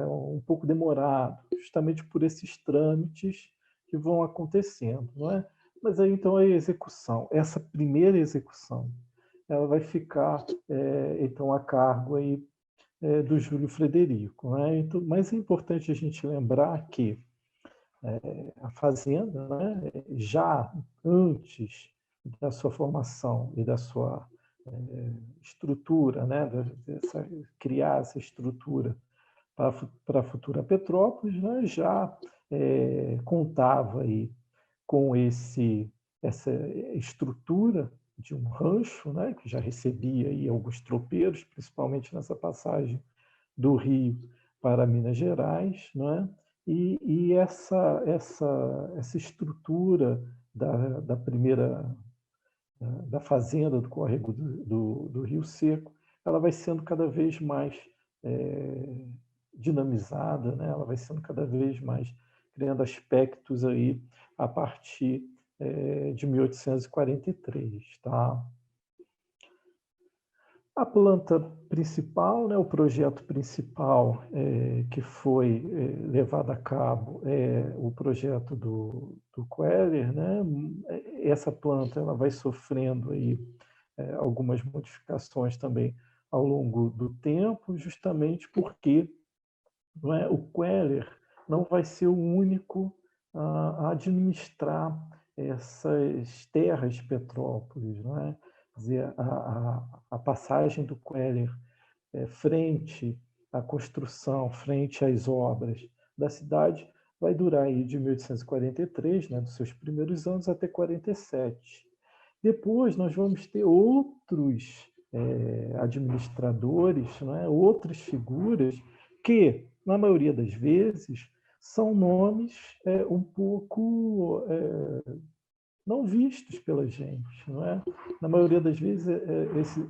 um pouco demorado, justamente por esses trâmites que vão acontecendo, não é? Mas aí então a execução, essa primeira execução, ela vai ficar então a cargo aí do Júlio Frederico, né? Então, mas é importante a gente lembrar que a fazenda, né, já antes da sua formação e da sua estrutura, né, criar essa estrutura para a futura Petrópolis, né, já contava aí com essa estrutura de um rancho, né, que já recebia aí alguns tropeiros, principalmente nessa passagem do Rio para Minas Gerais, né? E essa estrutura da primeira da fazenda do córrego do Rio Seco, ela vai sendo cada vez mais dinamizada, né? Ela vai sendo cada vez mais criando aspectos aí a partir de 1843, tá? A planta principal, né, o projeto principal que foi levado a cabo é o projeto do Queller, né? Essa planta ela vai sofrendo aí algumas modificações também ao longo do tempo, justamente porque não é, o Queller não vai ser o único a administrar essas terras de Petrópolis, não é? Quer dizer, a passagem do Queller frente à construção, frente às obras da cidade, vai durar aí de 1843, né, dos seus primeiros anos, até 47. Depois nós vamos ter outros administradores, né, outras figuras que, na maioria das vezes, são nomes um pouco não vistos pela gente, não é? Na maioria das vezes,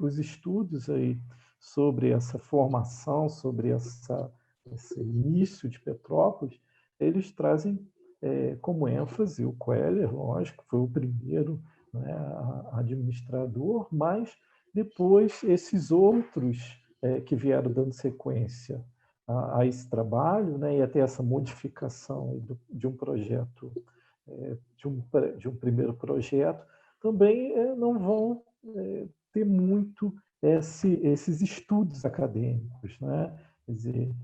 os estudos aí sobre essa formação, sobre esse início de Petrópolis, eles trazem como ênfase o Queller, lógico, foi o primeiro, né, administrador, mas depois esses outros que vieram dando sequência a esse trabalho, né, e até essa modificação de um projeto, de um primeiro projeto, também não vão ter muito esses estudos acadêmicos, né? Quer dizer,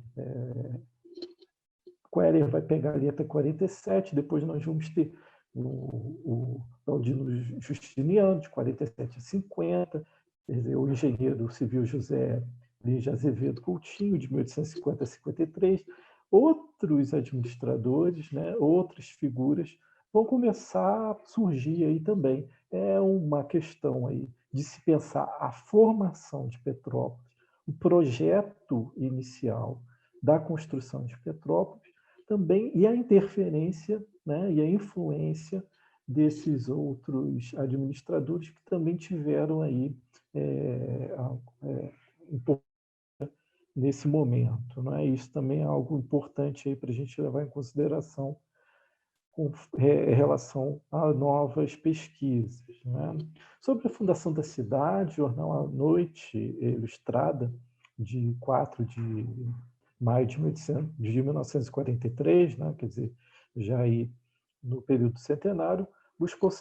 Queller vai pegar ali até 47, depois nós vamos ter o Claudino Justiniano, de 47 a 50, quer dizer, o engenheiro civil José Lins de Azevedo Coutinho, de 1850 a 53. Outros administradores, né, outras figuras vão começar a surgir aí também. É uma questão aí de se pensar a formação de Petrópolis, o projeto inicial da construção de Petrópolis, também, e a interferência, né, e a influência desses outros administradores que também tiveram aí nesse momento. Não é? Isso também é algo importante para a gente levar em consideração com relação a novas pesquisas. Né? Sobre a fundação da cidade, jornal A Noite Ilustrada, de 4 de maio de 1943, né? Quer dizer, já aí no período centenário, buscou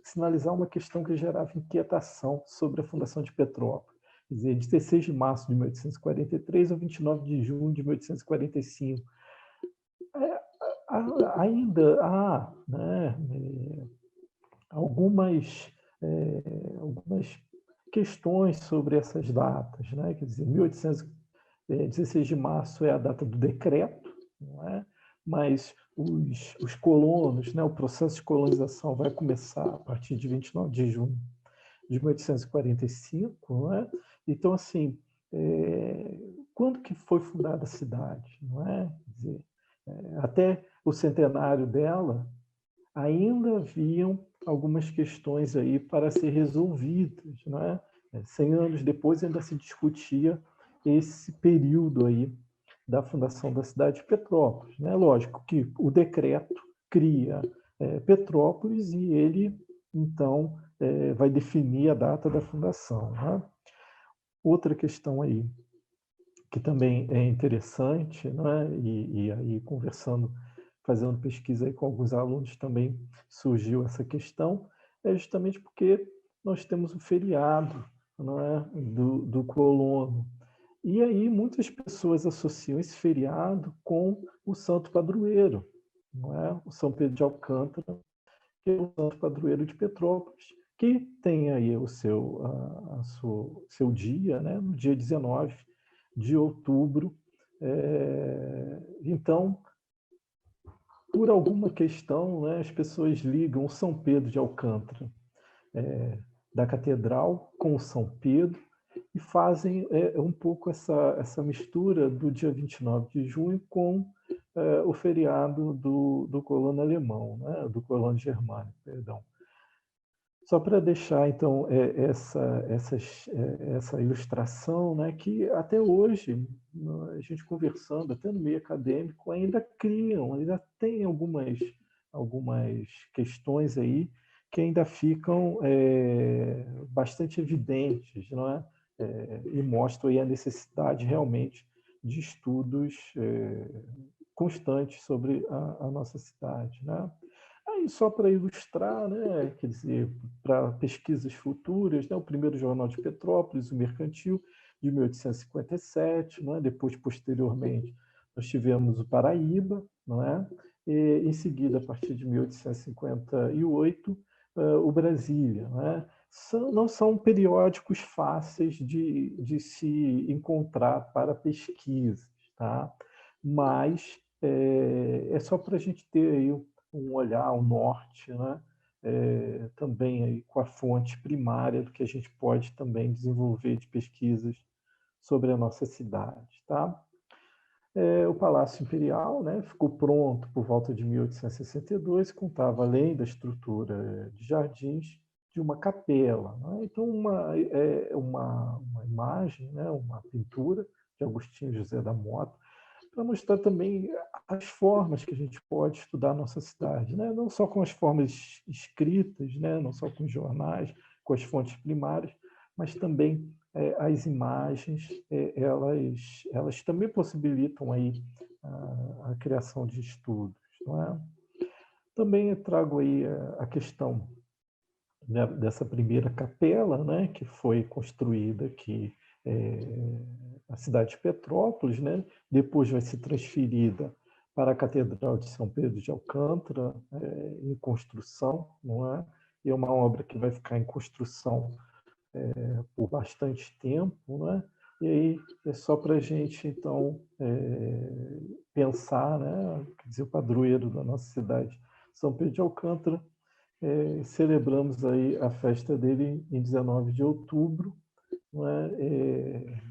sinalizar uma questão que gerava inquietação sobre a fundação de Petrópolis. Quer dizer, de 16 de março de 1843 a 29 de junho de 1845. Ainda há, né, algumas questões sobre essas datas. Né? Quer dizer, 16 de março é a data do decreto, não é? Mas os colonos, né, o processo de colonização vai começar a partir de 29 de junho de 1845. Não é? Então, assim, quando que foi fundada a cidade? Não é? Quer dizer, até o centenário dela, ainda haviam algumas questões aí para ser resolvidas. Não é? 100 anos depois ainda se discutia esse período aí da fundação da cidade de Petrópolis. Né? Lógico que o decreto cria Petrópolis e ele, então, vai definir a data da fundação. Né? Outra questão aí, que também é interessante, né? E aí conversando, fazendo pesquisa aí com alguns alunos também surgiu essa questão, é justamente porque nós temos o feriado, não é? do colono. E aí muitas pessoas associam esse feriado com o santo padroeiro, não é? O São Pedro de Alcântara, que é o santo padroeiro de Petrópolis, que tem aí o seu dia, né? No dia 19 de outubro. Então, por alguma questão, né, as pessoas ligam o São Pedro de Alcântara da Catedral com o São Pedro e fazem um pouco essa mistura do dia 29 de junho com o feriado do colono alemão, né, do colono germânico, perdão. Só para deixar, então, essa ilustração, né, que até hoje, a gente conversando, até no meio acadêmico, ainda tem algumas questões aí que ainda ficam bastante evidentes, não é? E mostram aí a necessidade realmente de estudos constantes sobre a nossa cidade, né? Aí, só para ilustrar, né, quer dizer, para pesquisas futuras, né, o primeiro jornal de Petrópolis, o Mercantil, de 1857, não é? Depois, posteriormente, nós tivemos o Paraíba, não é? E, em seguida, a partir de 1858, o Brasília. Não é? Não são periódicos fáceis de se encontrar para pesquisas, tá? Mas é só para a gente ter aí um olhar, um norte, né, também aí com a fonte primária do que a gente pode também desenvolver de pesquisas sobre a nossa cidade, tá? O Palácio Imperial, né, ficou pronto por volta de 1862, contava, além da estrutura de jardins, de uma capela, né? Então, uma imagem, né, uma pintura de Agostinho José da Mota, para mostrar também as formas que a gente pode estudar a nossa cidade, né? Não só com as formas escritas, né? Não só com os jornais, com as fontes primárias, mas também as imagens, elas também possibilitam aí a criação de estudos, não é? Também eu trago aí a questão, né, dessa primeira capela, né, que foi construída aqui na cidade de Petrópolis, né, depois vai ser transferida para a Catedral de São Pedro de Alcântara, em construção, não é? E é uma obra que vai ficar em construção por bastante tempo, né? E aí é só para a gente, então, pensar, né? Quer dizer, o padroeiro da nossa cidade, São Pedro de Alcântara, celebramos aí a festa dele em 19 de outubro, não é?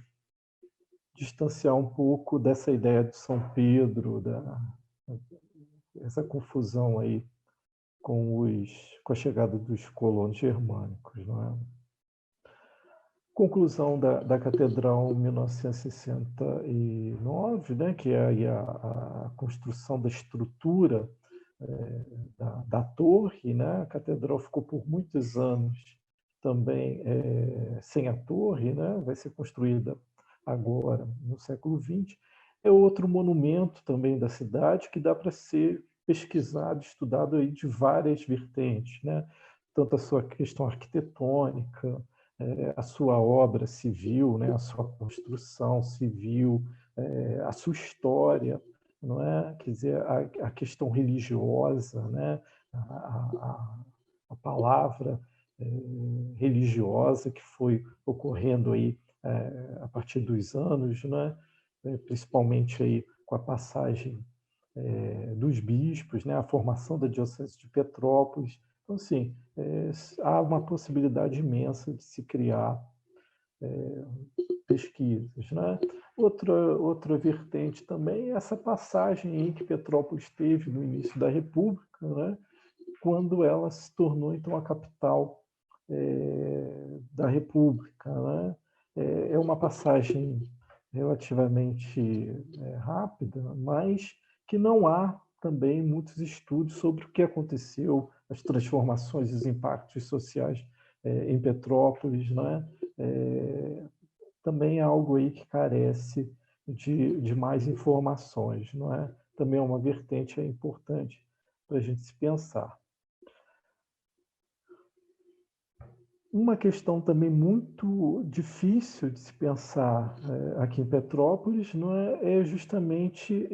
Distanciar um pouco dessa ideia de São Pedro, essa confusão aí com a chegada dos colonos germânicos, não é? Conclusão da Catedral em 1969, né, que é aí a construção da estrutura da torre, né? A catedral ficou por muitos anos também sem a torre, né? Vai ser construída agora no século XX. É outro monumento também da cidade que dá para ser pesquisado, estudado aí de várias vertentes, né? Tanto a sua questão arquitetônica, a sua obra civil, né? A sua construção civil, a sua história, não é? Quer dizer, a questão religiosa, né? A palavra religiosa que foi ocorrendo aí a partir dos anos, né? Principalmente aí com a passagem dos bispos, né? A formação da Diocese de Petrópolis. Então, assim, há uma possibilidade imensa de se criar pesquisas, né? Outra vertente também é essa passagem em que Petrópolis teve no início da República, né? Quando ela se tornou, então, a capital da República, né? É uma passagem relativamente rápida, mas que não há também muitos estudos sobre o que aconteceu, as transformações e os impactos sociais em Petrópolis, né? Também é algo aí que carece de mais informações, não é? Também é uma vertente importante para a gente se pensar. Uma questão também muito difícil de se pensar aqui em Petrópolis, não é justamente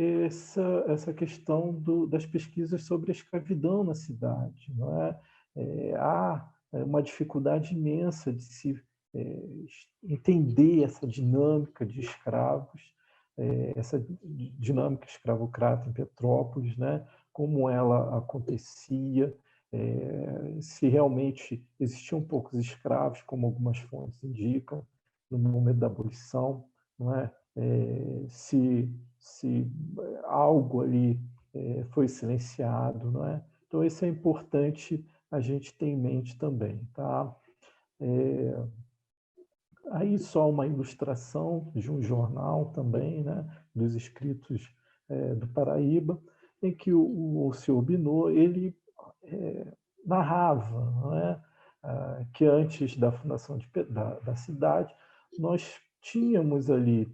essa questão das pesquisas sobre a escravidão na cidade, não é? Há uma dificuldade imensa de se entender essa dinâmica de escravos, essa dinâmica escravocrata em Petrópolis, né? Como ela acontecia, se realmente existiam poucos escravos, como algumas fontes indicam, no momento da abolição, não é? Se algo ali foi silenciado, não é? Então, isso é importante a gente ter em mente também, tá? Aí só uma ilustração de um jornal também, né? Dos escritos do Paraíba, em que o senhor Binot, ele narrava, não é? Que antes da fundação da cidade, nós tínhamos ali,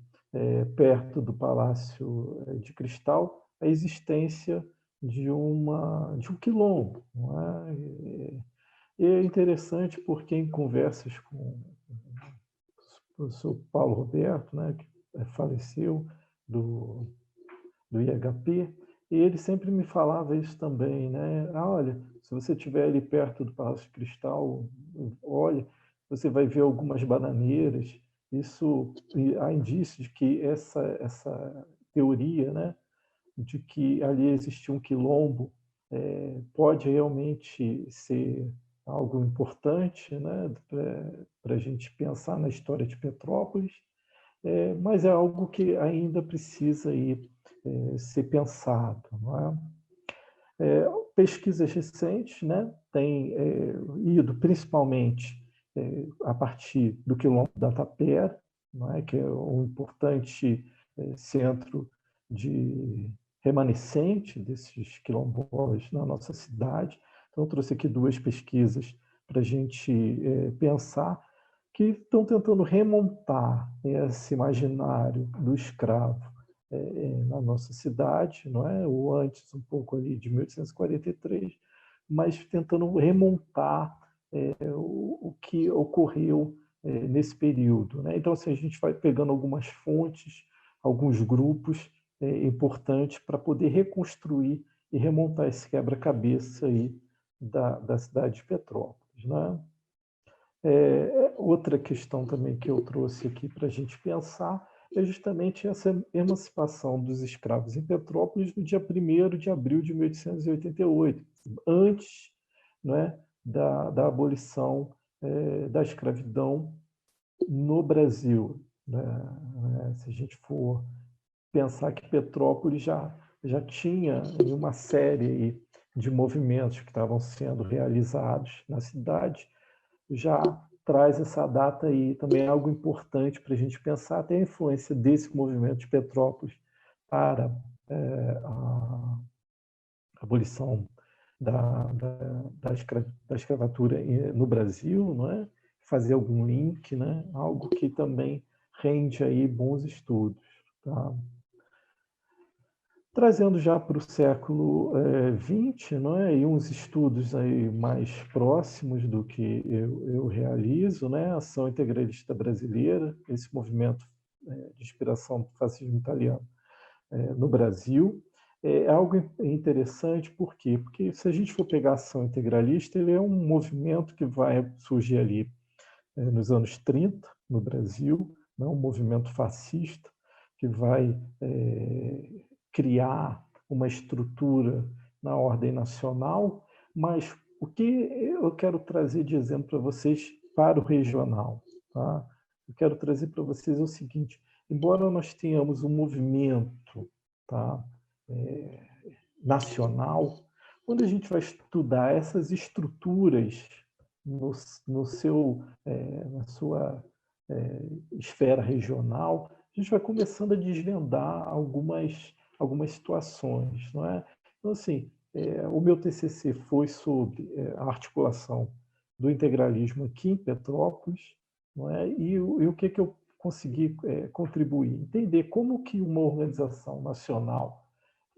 perto do Palácio de Cristal, a existência de um quilombo. Não é? E é interessante porque em conversas com o professor Paulo Roberto, né, que faleceu do IHP, e ele sempre me falava isso também, né? Olha, se você estiver ali perto do Palácio de Cristal, olha, você vai ver algumas bananeiras. Isso há indícios de que essa teoria, né, de que ali existia um quilombo pode realmente ser algo importante, né, para a gente pensar na história de Petrópolis, mas é algo que ainda precisa ser pensado, não é? Pesquisas recentes, né, têm ido principalmente a partir do Quilombo da Tapera, não é, que é um importante centro de remanescente desses quilombolas na nossa cidade. Então, eu trouxe aqui 2 pesquisas para a gente pensar, que estão tentando remontar esse imaginário do escravo na nossa cidade, não é? Ou antes, um pouco ali de 1843, mas tentando remontar o que ocorreu nesse período, né? Então, assim, a gente vai pegando algumas fontes, alguns grupos importantes para poder reconstruir e remontar esse quebra-cabeça aí da cidade de Petrópolis, né? Outra questão também que eu trouxe aqui para a gente pensar é justamente essa emancipação dos escravos em Petrópolis no dia 1º de abril de 1888, antes, né, da abolição da escravidão no Brasil, né? Se a gente for pensar que Petrópolis já tinha uma série de movimentos que estavam sendo realizados na cidade, já traz essa data aí também, algo importante para a gente pensar até a influência desse movimento de Petrópolis para a abolição da escravatura no Brasil, não é? Fazer algum link, né? Algo que também rende aí bons estudos, tá? Trazendo já para o século XX, não é? E uns estudos aí mais próximos do que eu realizo, né? A Ação Integralista Brasileira, esse movimento de inspiração do fascismo italiano no Brasil. É algo interessante, por quê? Porque se a gente for pegar a Ação Integralista, ele é um movimento que vai surgir ali nos anos 30, no Brasil, né? Um movimento fascista que vai criar uma estrutura na ordem nacional, mas o que eu quero trazer de exemplo para vocês para o regional, tá? Eu quero trazer para vocês o seguinte: embora nós tenhamos um movimento, tá, nacional, quando a gente vai estudar essas estruturas na sua esfera regional, a gente vai começando a desvendar algumas situações, não é? Então, assim, o meu TCC foi sobre a articulação do integralismo aqui em Petrópolis, não é? E o que eu consegui contribuir? Entender como que uma organização nacional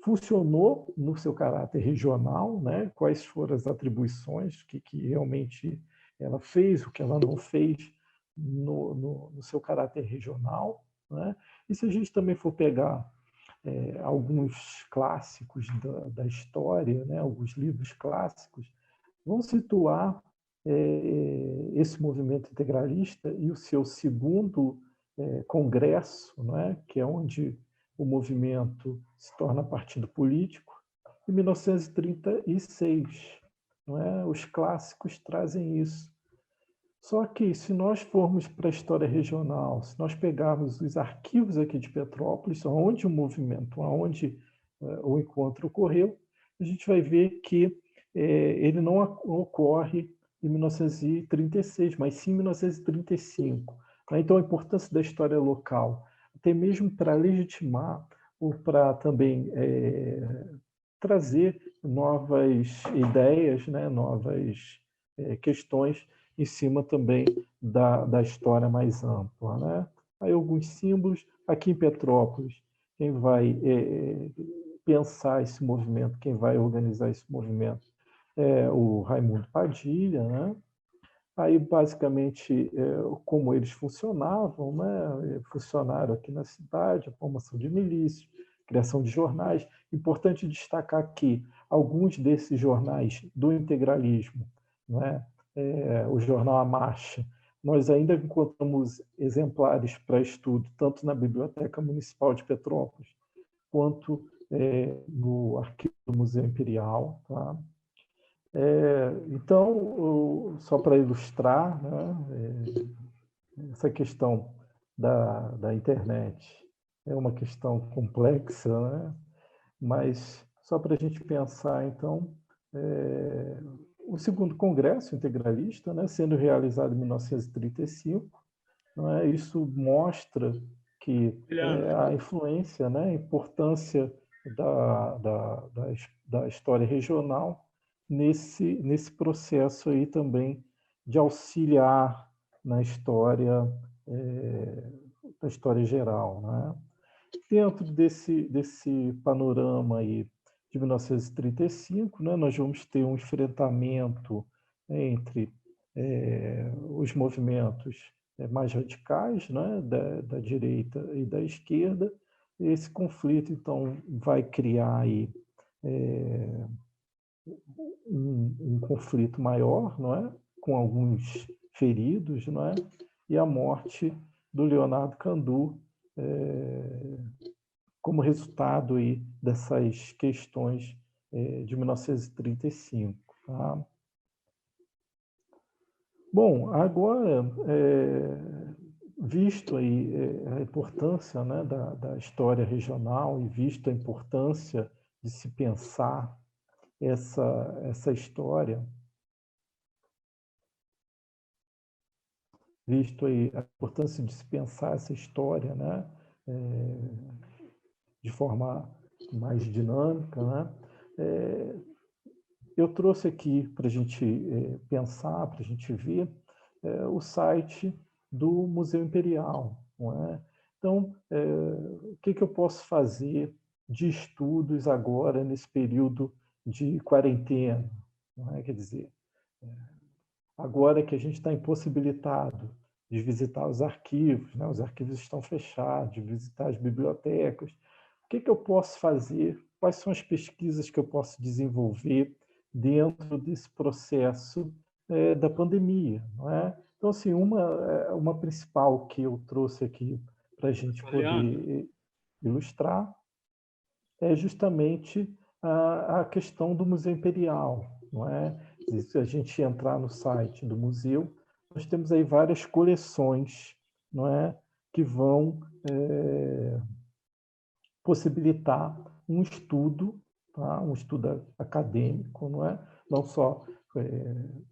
funcionou no seu caráter regional, né? Quais foram as atribuições que realmente ela fez, o que ela não fez no seu caráter regional, né? E se a gente também for pegar alguns clássicos da história, né? Alguns livros clássicos, vão situar esse movimento integralista e o seu segundo congresso, não é? Que é onde o movimento se torna partido político, em 1936. Não é? Os clássicos trazem isso. Só que, se nós formos para a história regional, se nós pegarmos os arquivos aqui de Petrópolis, onde o movimento, onde o encontro ocorreu, a gente vai ver que ele não ocorre em 1936, mas sim em 1935. Então, a importância da história local, até mesmo para legitimar ou para também trazer novas ideias, né, novas questões em cima também da história mais ampla, né? Aí alguns símbolos. Aqui em Petrópolis, quem vai pensar esse movimento, quem vai organizar esse movimento é o Raimundo Padilha, né? Aí, basicamente, como eles funcionavam, né? Funcionaram aqui na cidade, a formação de milícias, criação de jornais. Importante destacar que alguns desses jornais do integralismo, né? O jornal A Marcha, nós ainda encontramos exemplares para estudo, tanto na Biblioteca Municipal de Petrópolis, quanto no Arquivo Museu Imperial. Tá? Então, só para ilustrar, né, essa questão da internet é uma questão complexa, né? Mas só para a gente pensar, então, o segundo Congresso Integralista, né, sendo realizado em 1935, não é? Isso mostra que a influência, né, a importância da história regional nesse processo aí também de auxiliar na história, da história geral, né? Dentro desse panorama aí de 1935, né, nós vamos ter um enfrentamento entre os movimentos mais radicais, né, da direita e da esquerda. Esse conflito, então, vai criar aí um conflito maior, não é? Com alguns feridos, não é? E a morte do Leonardo Candu, como resultado aí dessas questões de 1935. Tá? Bom, agora, visto aí a importância, né, da história regional e visto a importância de se pensar essa história, visto aí a importância de se pensar essa história, né, de forma mais dinâmica, né, eu trouxe aqui para a gente pensar, para a gente ver o site do Museu Imperial. Não é? Então, o que eu posso fazer de estudos agora, nesse período de quarentena? Não é? Quer dizer, agora que a gente está impossibilitado de visitar os arquivos, né? Os arquivos estão fechados, de visitar as bibliotecas, o que eu posso fazer? Quais são as pesquisas que eu posso desenvolver dentro desse processo da pandemia, não é? Então, assim, uma principal que eu trouxe aqui para a gente poder ilustrar é justamente a questão do Museu Imperial, não é? Se a gente entrar no site do museu, nós temos aí várias coleções, não é? Que vão possibilitar um estudo, tá? Um estudo acadêmico, não é? Não só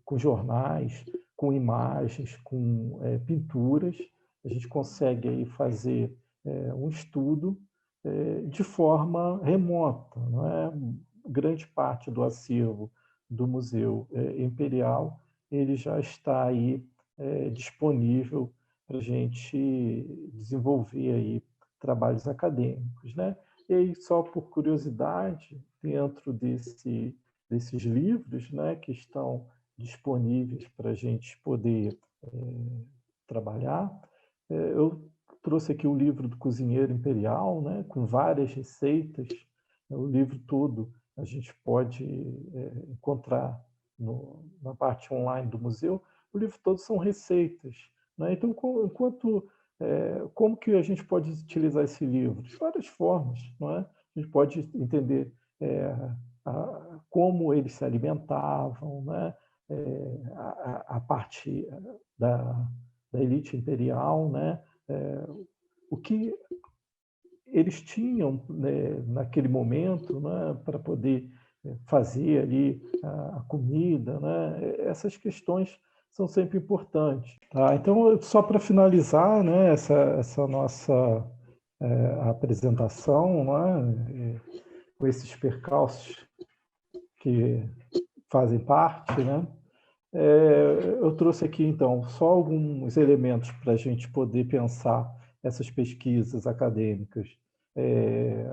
com jornais, com imagens, com pinturas, a gente consegue aí fazer um estudo de forma remota, não é? Grande parte do acervo do Museu Imperial ele já está aí disponível para a gente desenvolver aí trabalhos acadêmicos, né? E aí, só por curiosidade, dentro desses livros, né, que estão disponíveis para a gente poder trabalhar, eu trouxe aqui o livro do Cozinheiro Imperial, né, com várias receitas. O livro todo a gente pode encontrar na parte online do museu. O livro todo são receitas, né? Então, como que a gente pode utilizar esse livro? De várias formas, não é? A gente pode entender como eles se alimentavam, né? A parte da elite imperial, né? O que eles tinham, né, naquele momento, né, para poder fazer ali a comida, né? Essas questões são sempre importantes. Tá? Então, só para finalizar, né, essa nossa apresentação, né, com esses percalços que fazem parte, né, eu trouxe aqui, então, só alguns elementos para a gente poder pensar essas pesquisas acadêmicas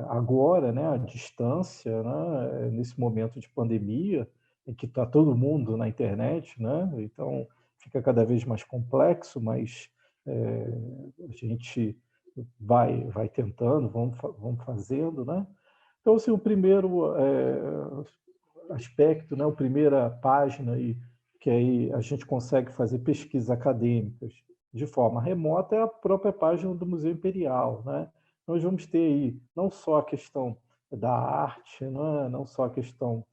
agora, né, à distância, né, nesse momento de pandemia, em que está todo mundo na internet, né, então fica cada vez mais complexo, mas a gente vai tentando, vamos fazendo, né? Então, assim, o primeiro aspecto, né, a primeira página aí, que aí a gente consegue fazer pesquisas acadêmicas de forma remota é a própria página do Museu Imperial, né? Nós vamos ter aí não só a questão da arte, não só a questão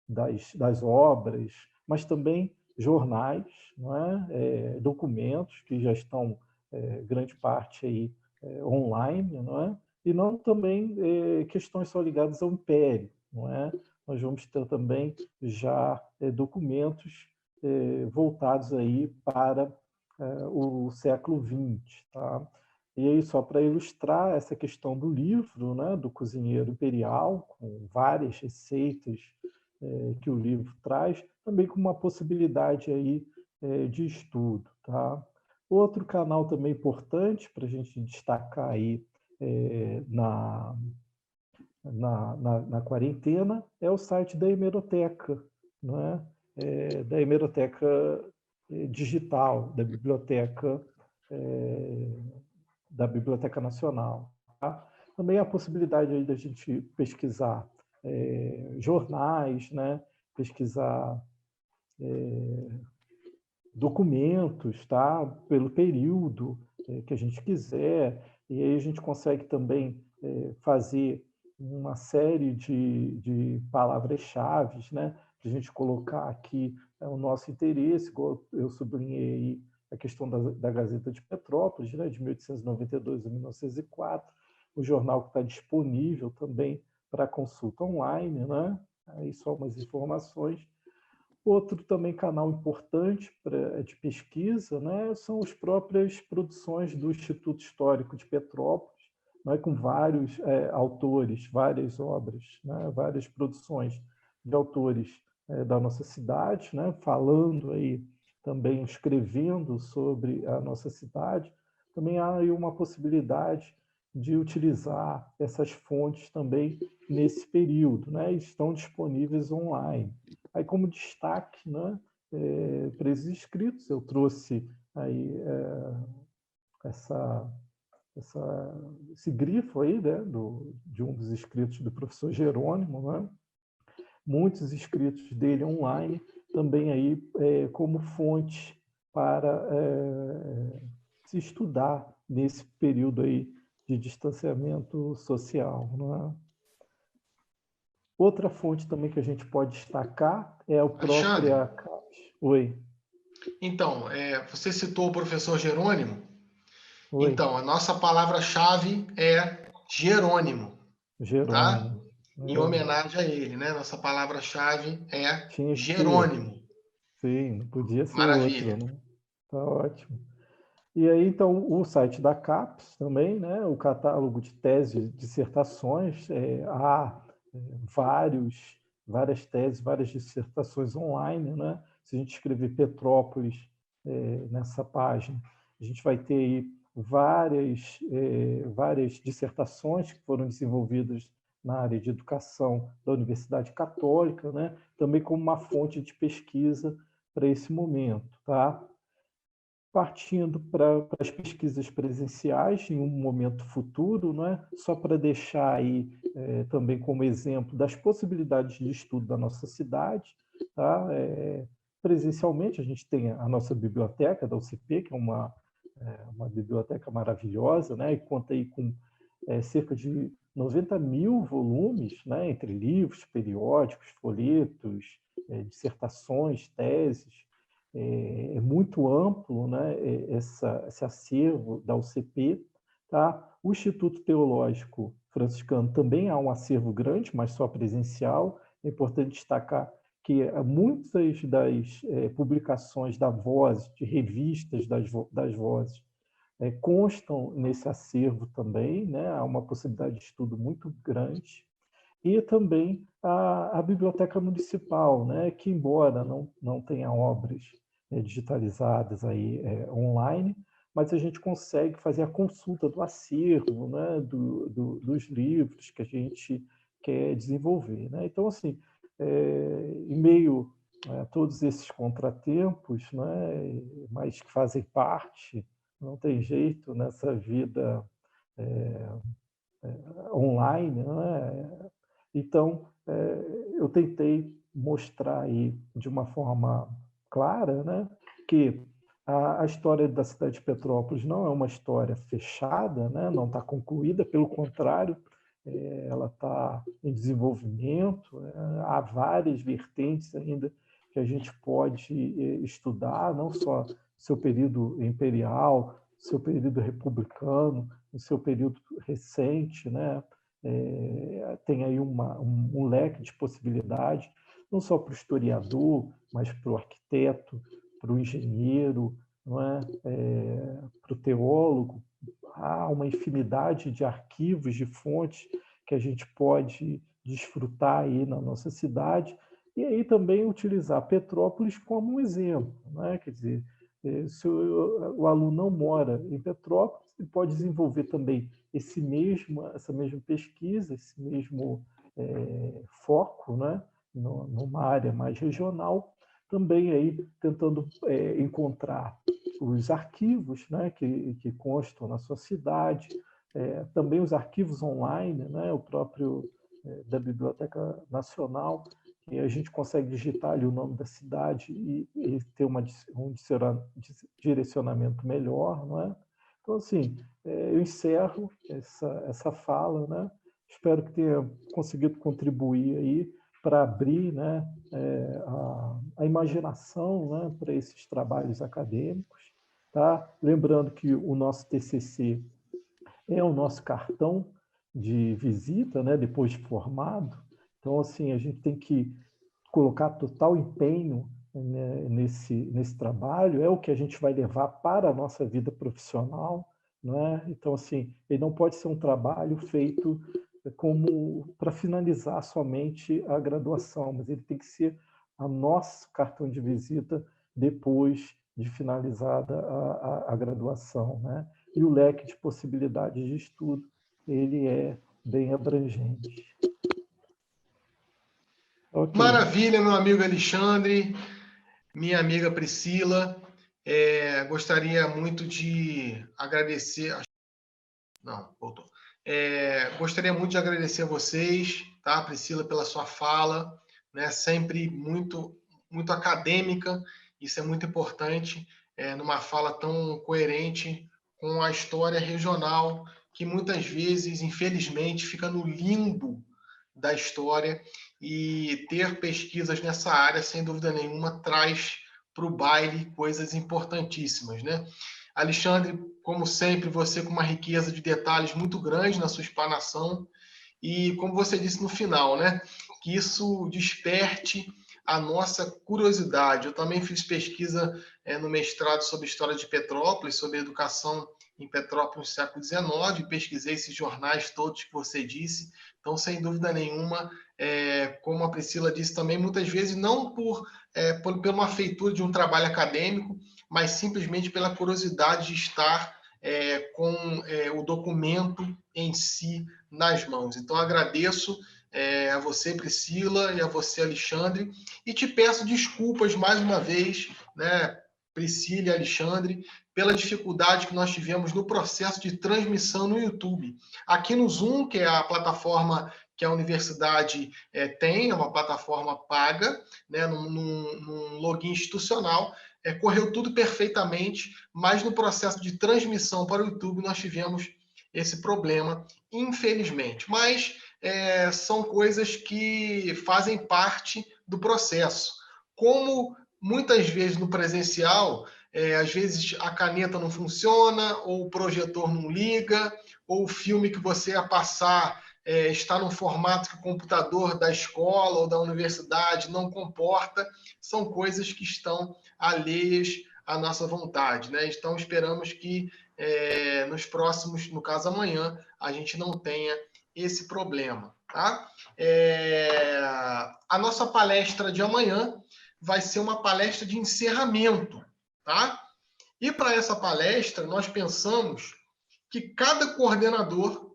das obras, mas também jornais, documentos que já estão, grande parte, aí, online, e não também questões só ligadas ao Império. Nós vamos ter também já documentos voltados aí para o século XX. Tá? E aí, só para ilustrar essa questão do livro, do cozinheiro imperial, com várias receitas que o livro traz, também com uma possibilidade aí de estudo. Tá? Outro canal também importante para a gente destacar aí na quarentena é o site da Hemeroteca, da Hemeroteca digital, da Biblioteca Nacional. Tá? Também a possibilidade aí da gente pesquisar jornais, pesquisar documentos, tá? Pelo período que a gente quiser, e aí a gente consegue também fazer uma série de palavras-chave, para a gente colocar aqui o nosso interesse, igual eu sublinhei aí a questão da Gazeta de Petrópolis, de 1892 a 1904, o jornal que está disponível também para consulta online, aí só umas informações. Outro também canal importante de pesquisa são as próprias produções do Instituto Histórico de Petrópolis, com vários autores, várias obras, várias produções de autores da nossa cidade, falando aí também, escrevendo sobre a nossa cidade. Também há aí uma possibilidade de utilizar essas fontes também nesse período, estão disponíveis online. Aí, como destaque para esses inscritos, eu trouxe aí esse grifo aí, de um dos inscritos do professor Jerônimo, muitos inscritos dele online, também aí como fonte para se estudar nesse período aí de distanciamento social. Outra fonte também que a gente pode destacar é o próprio... Oi. Então, você citou o professor Jerônimo. Oi. Então, a nossa palavra-chave é Jerônimo. Jerônimo. Tá? Em homenagem a ele, Nossa palavra-chave é Tinha que Jerônimo. ser. Sim, não podia ser Maravilha. outro, Tá ótimo. E aí, então, o site da CAPES também, o catálogo de teses, dissertações, há várias teses, várias dissertações online, Se a gente escrever Petrópolis nessa página, a gente vai ter aí várias dissertações que foram desenvolvidas na área de educação da Universidade Católica, também como uma fonte de pesquisa para esse momento, tá? Partindo para as pesquisas presenciais em um momento futuro, só para deixar aí também como exemplo das possibilidades de estudo da nossa cidade. Tá? Presencialmente, a gente tem a nossa biblioteca da UCP, que é uma biblioteca maravilhosa, e conta aí com cerca de 90 mil volumes, entre livros, periódicos, folhetos, dissertações, teses. É muito amplo, esse acervo da UCP. Tá? O Instituto Teológico Franciscano também há um acervo grande, mas só presencial. É importante destacar que muitas das publicações da Voz, de revistas das Vozes, constam nesse acervo também. Há uma possibilidade de estudo muito grande. E também a Biblioteca Municipal, que, embora não tenha obras digitalizadas aí, online, mas a gente consegue fazer a consulta do acervo, dos livros que a gente quer desenvolver. Então, assim, em meio a todos esses contratempos, mas que fazem parte, não tem jeito nessa vida online, Então, eu tentei mostrar aí de uma forma clara, que a história da cidade de Petrópolis não é uma história fechada, não está concluída, pelo contrário, ela está em desenvolvimento, há várias vertentes ainda que a gente pode estudar, não só seu período imperial, seu período republicano, o seu período recente, né? Tem aí um leque de possibilidades, não só para o historiador, mas para o arquiteto, para o engenheiro, não é? Para o teólogo. Há uma infinidade de arquivos, de fontes que a gente pode desfrutar aí na nossa cidade, e aí também utilizar Petrópolis como um exemplo, né? Quer dizer, se o aluno não mora em Petrópolis, ele pode desenvolver também essa mesma pesquisa, esse mesmo foco, né? Numa área mais regional, também aí tentando encontrar os arquivos, né, que constam na sua cidade, também os arquivos online, né, o próprio da Biblioteca Nacional, que a gente consegue digitar ali o nome da cidade e ter um direcionamento melhor, não é? Então, assim, eu encerro essa fala, né? Espero que tenha conseguido contribuir aí para abrir, né, a imaginação, né, para esses trabalhos acadêmicos. Tá? Lembrando que o nosso TCC é o nosso cartão de visita, né, depois de formado. Então, assim, a gente tem que colocar total empenho, né, nesse trabalho, é o que a gente vai levar para a nossa vida profissional, né? Então, assim, ele não pode ser um trabalho feito como para finalizar somente a graduação, mas ele tem que ser o nosso cartão de visita depois de finalizada a graduação, né? E o leque de possibilidades de estudo, ele é bem abrangente. Okay. Maravilha, meu amigo Alexandre, minha amiga Priscila. Gostaria muito de agradecer. Não, voltou. Gostaria muito de agradecer a vocês, tá, Priscila, pela sua fala, né? Sempre muito, muito acadêmica. Isso é muito importante, numa fala tão coerente com a história regional, que muitas vezes, infelizmente, fica no limbo da história, e ter pesquisas nessa área, sem dúvida nenhuma, traz para o baile coisas importantíssimas, né? Alexandre, como sempre, você com uma riqueza de detalhes muito grande na sua explanação, e como você disse no final, né, que isso desperte a nossa curiosidade. Eu também fiz pesquisa no mestrado sobre história de Petrópolis, sobre educação em Petrópolis no século XIX, pesquisei esses jornais todos que você disse. Então, sem dúvida nenhuma, como a Priscila disse também, muitas vezes não por uma feitura de um trabalho acadêmico, mas simplesmente pela curiosidade de estar com o documento em si nas mãos. Então, agradeço a você, Priscila, e a você, Alexandre, e te peço desculpas mais uma vez, né, Priscila e Alexandre, pela dificuldade que nós tivemos no processo de transmissão no YouTube. Aqui no Zoom, que é a plataforma que a universidade tem, é uma plataforma paga, né, num login institucional, correu tudo perfeitamente, mas no processo de transmissão para o YouTube nós tivemos esse problema, infelizmente. Mas são coisas que fazem parte do processo. Como muitas vezes no presencial, às vezes a caneta não funciona, ou o projetor não liga, ou o filme que você ia passar está num formato que o computador da escola ou da universidade não comporta, são coisas que estão alheias à nossa vontade, né? Então, esperamos que nos próximos, no caso amanhã, a gente não tenha esse problema, tá? A nossa palestra de amanhã vai ser uma palestra de encerramento, tá? E para essa palestra, nós pensamos que cada coordenador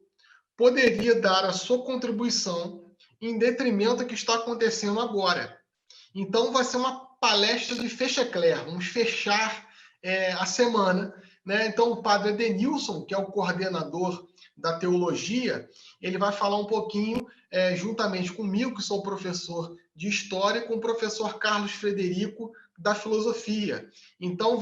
poderia dar a sua contribuição em detrimento do que está acontecendo agora. Então, vai ser uma palestra de fecha-eclair. Vamos fechar a semana, né? Então, o padre Edenilson, que é o coordenador da teologia, ele vai falar um pouquinho, juntamente comigo, que sou professor de História, com o professor Carlos Frederico, da Filosofia. Então,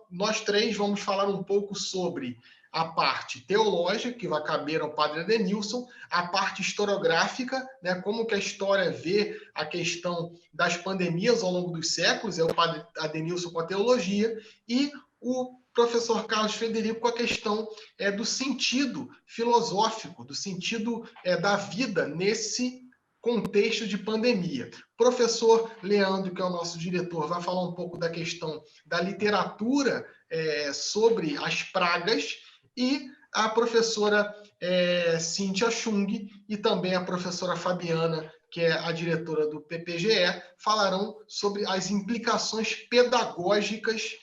nós três vamos falar um pouco sobre a parte teológica, que vai caber ao padre Adenilson, a parte historiográfica, né, como que a história vê a questão das pandemias ao longo dos séculos, é o padre Adenilson com a teologia, e o professor Carlos Frederico com a questão do sentido filosófico, do sentido da vida nesse contexto de pandemia. Professor Leandro, que é o nosso diretor, vai falar um pouco da questão da literatura sobre as pragas, e a professora Cíntia Chung e também a professora Fabiana, que é a diretora do PPGE, falarão sobre as implicações pedagógicas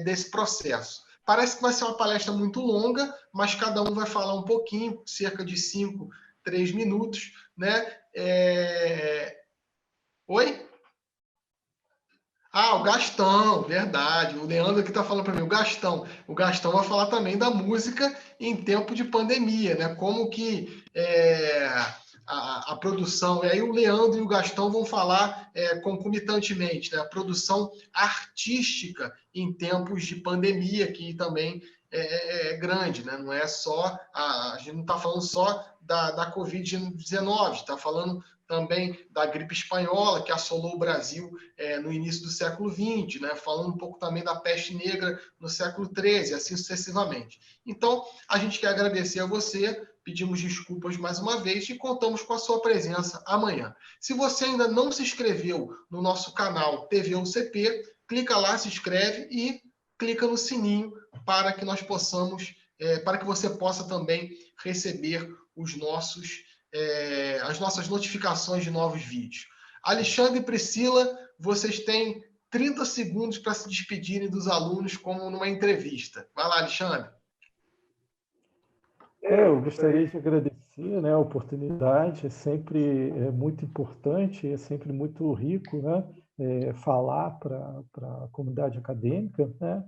desse processo. Parece que vai ser uma palestra muito longa, mas cada um vai falar um pouquinho, cerca de 5, 3 minutos, né? Oi? Ah, o Gastão, verdade. O Leandro aqui está falando para mim, o Gastão. O Gastão vai falar também da música em tempo de pandemia, né? Como que a produção... E aí o Leandro e o Gastão vão falar concomitantemente, né? A produção artística em tempos de pandemia, que também é grande, né? Não é só... A gente não está falando só da Covid-19, está falando também da gripe espanhola, que assolou o Brasil no início do século XX, né? Falando um pouco também da peste negra no século XIII, assim sucessivamente. Então, a gente quer agradecer a você, pedimos desculpas mais uma vez e contamos com a sua presença amanhã. Se você ainda não se inscreveu no nosso canal TV UCP, clica lá, se inscreve e clica no sininho para que nós possamos, para que você possa também receber as nossas notificações de novos vídeos. Alexandre e Priscila, vocês têm 30 segundos para se despedirem dos alunos, como numa entrevista. Vai lá, Alexandre. Eu gostaria de agradecer, né, a oportunidade, é sempre muito importante, é sempre muito rico, né, falar para a comunidade acadêmica, né,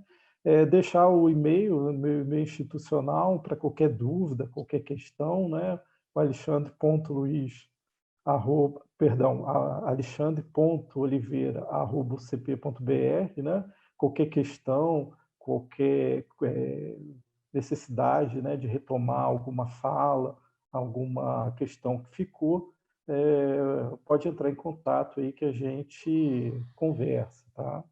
deixar o meu e-mail institucional para qualquer dúvida, qualquer questão, né, o alexandre.oliveira@ucp.br, né, qualquer questão, qualquer necessidade, né, de retomar alguma fala, alguma questão que ficou, pode entrar em contato aí que a gente conversa, tá?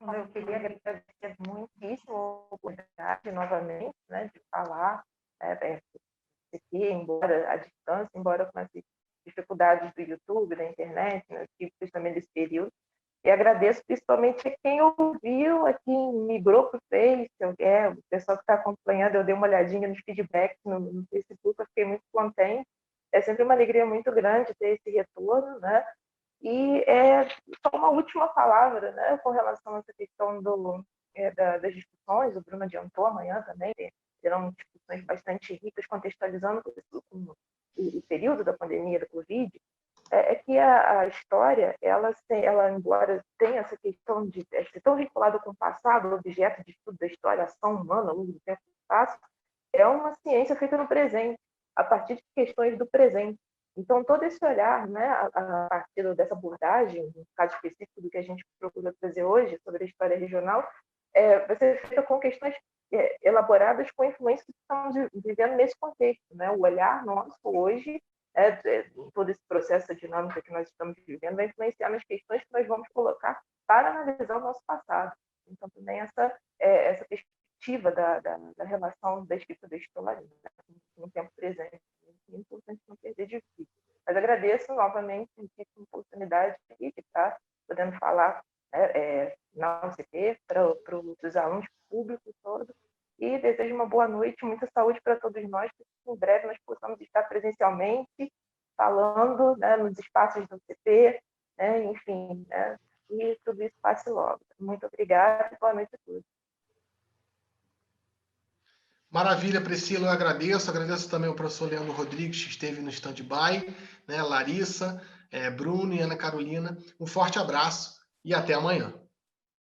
Eu queria agradecer muitíssimo a oportunidade, novamente, né, de falar aqui, embora à distância, embora com as dificuldades do YouTube, da internet, né, também desse período. E agradeço principalmente a quem ouviu, a quem migrou para o Face, o pessoal que está acompanhando, eu dei uma olhadinha nos feedbacks no Facebook, eu fiquei muito contente. É sempre uma alegria muito grande ter esse retorno, né? E só uma última palavra, né, com relação a essa questão das discussões, o Bruno adiantou amanhã também, terão discussões bastante ricas, contextualizando o período da pandemia da Covid, que a história, ela, embora tenha essa questão de ser tão vinculada com o passado, o objeto de estudo da história, a ação humana ao longo do tempo que passa, é uma ciência feita no presente, a partir de questões do presente. Então, todo esse olhar, né, a partir dessa abordagem, no caso específico do que a gente procura trazer hoje sobre a história regional, vai ser feita com questões elaboradas com influências que estamos vivendo nesse contexto, né? O olhar nosso hoje, todo esse processo dinâmico que nós estamos vivendo, vai influenciar nas questões que nós vamos colocar para analisar o nosso passado. Então, também essa perspectiva da relação da escrita da história, né, no tempo presente. É importante não perder de vista. Mas agradeço novamente a oportunidade de estar podendo falar na UCP para os alunos, público todo, e desejo uma boa noite, muita saúde para todos nós, que em breve nós possamos estar presencialmente falando, né, nos espaços do UCP, né, enfim, né, e tudo isso passe logo. Muito obrigada e boa noite a todos. Maravilha, Priscila, eu agradeço também ao professor Leandro Rodrigues, que esteve no stand-by, né, Larissa, Bruno e Ana Carolina. Um forte abraço e até amanhã.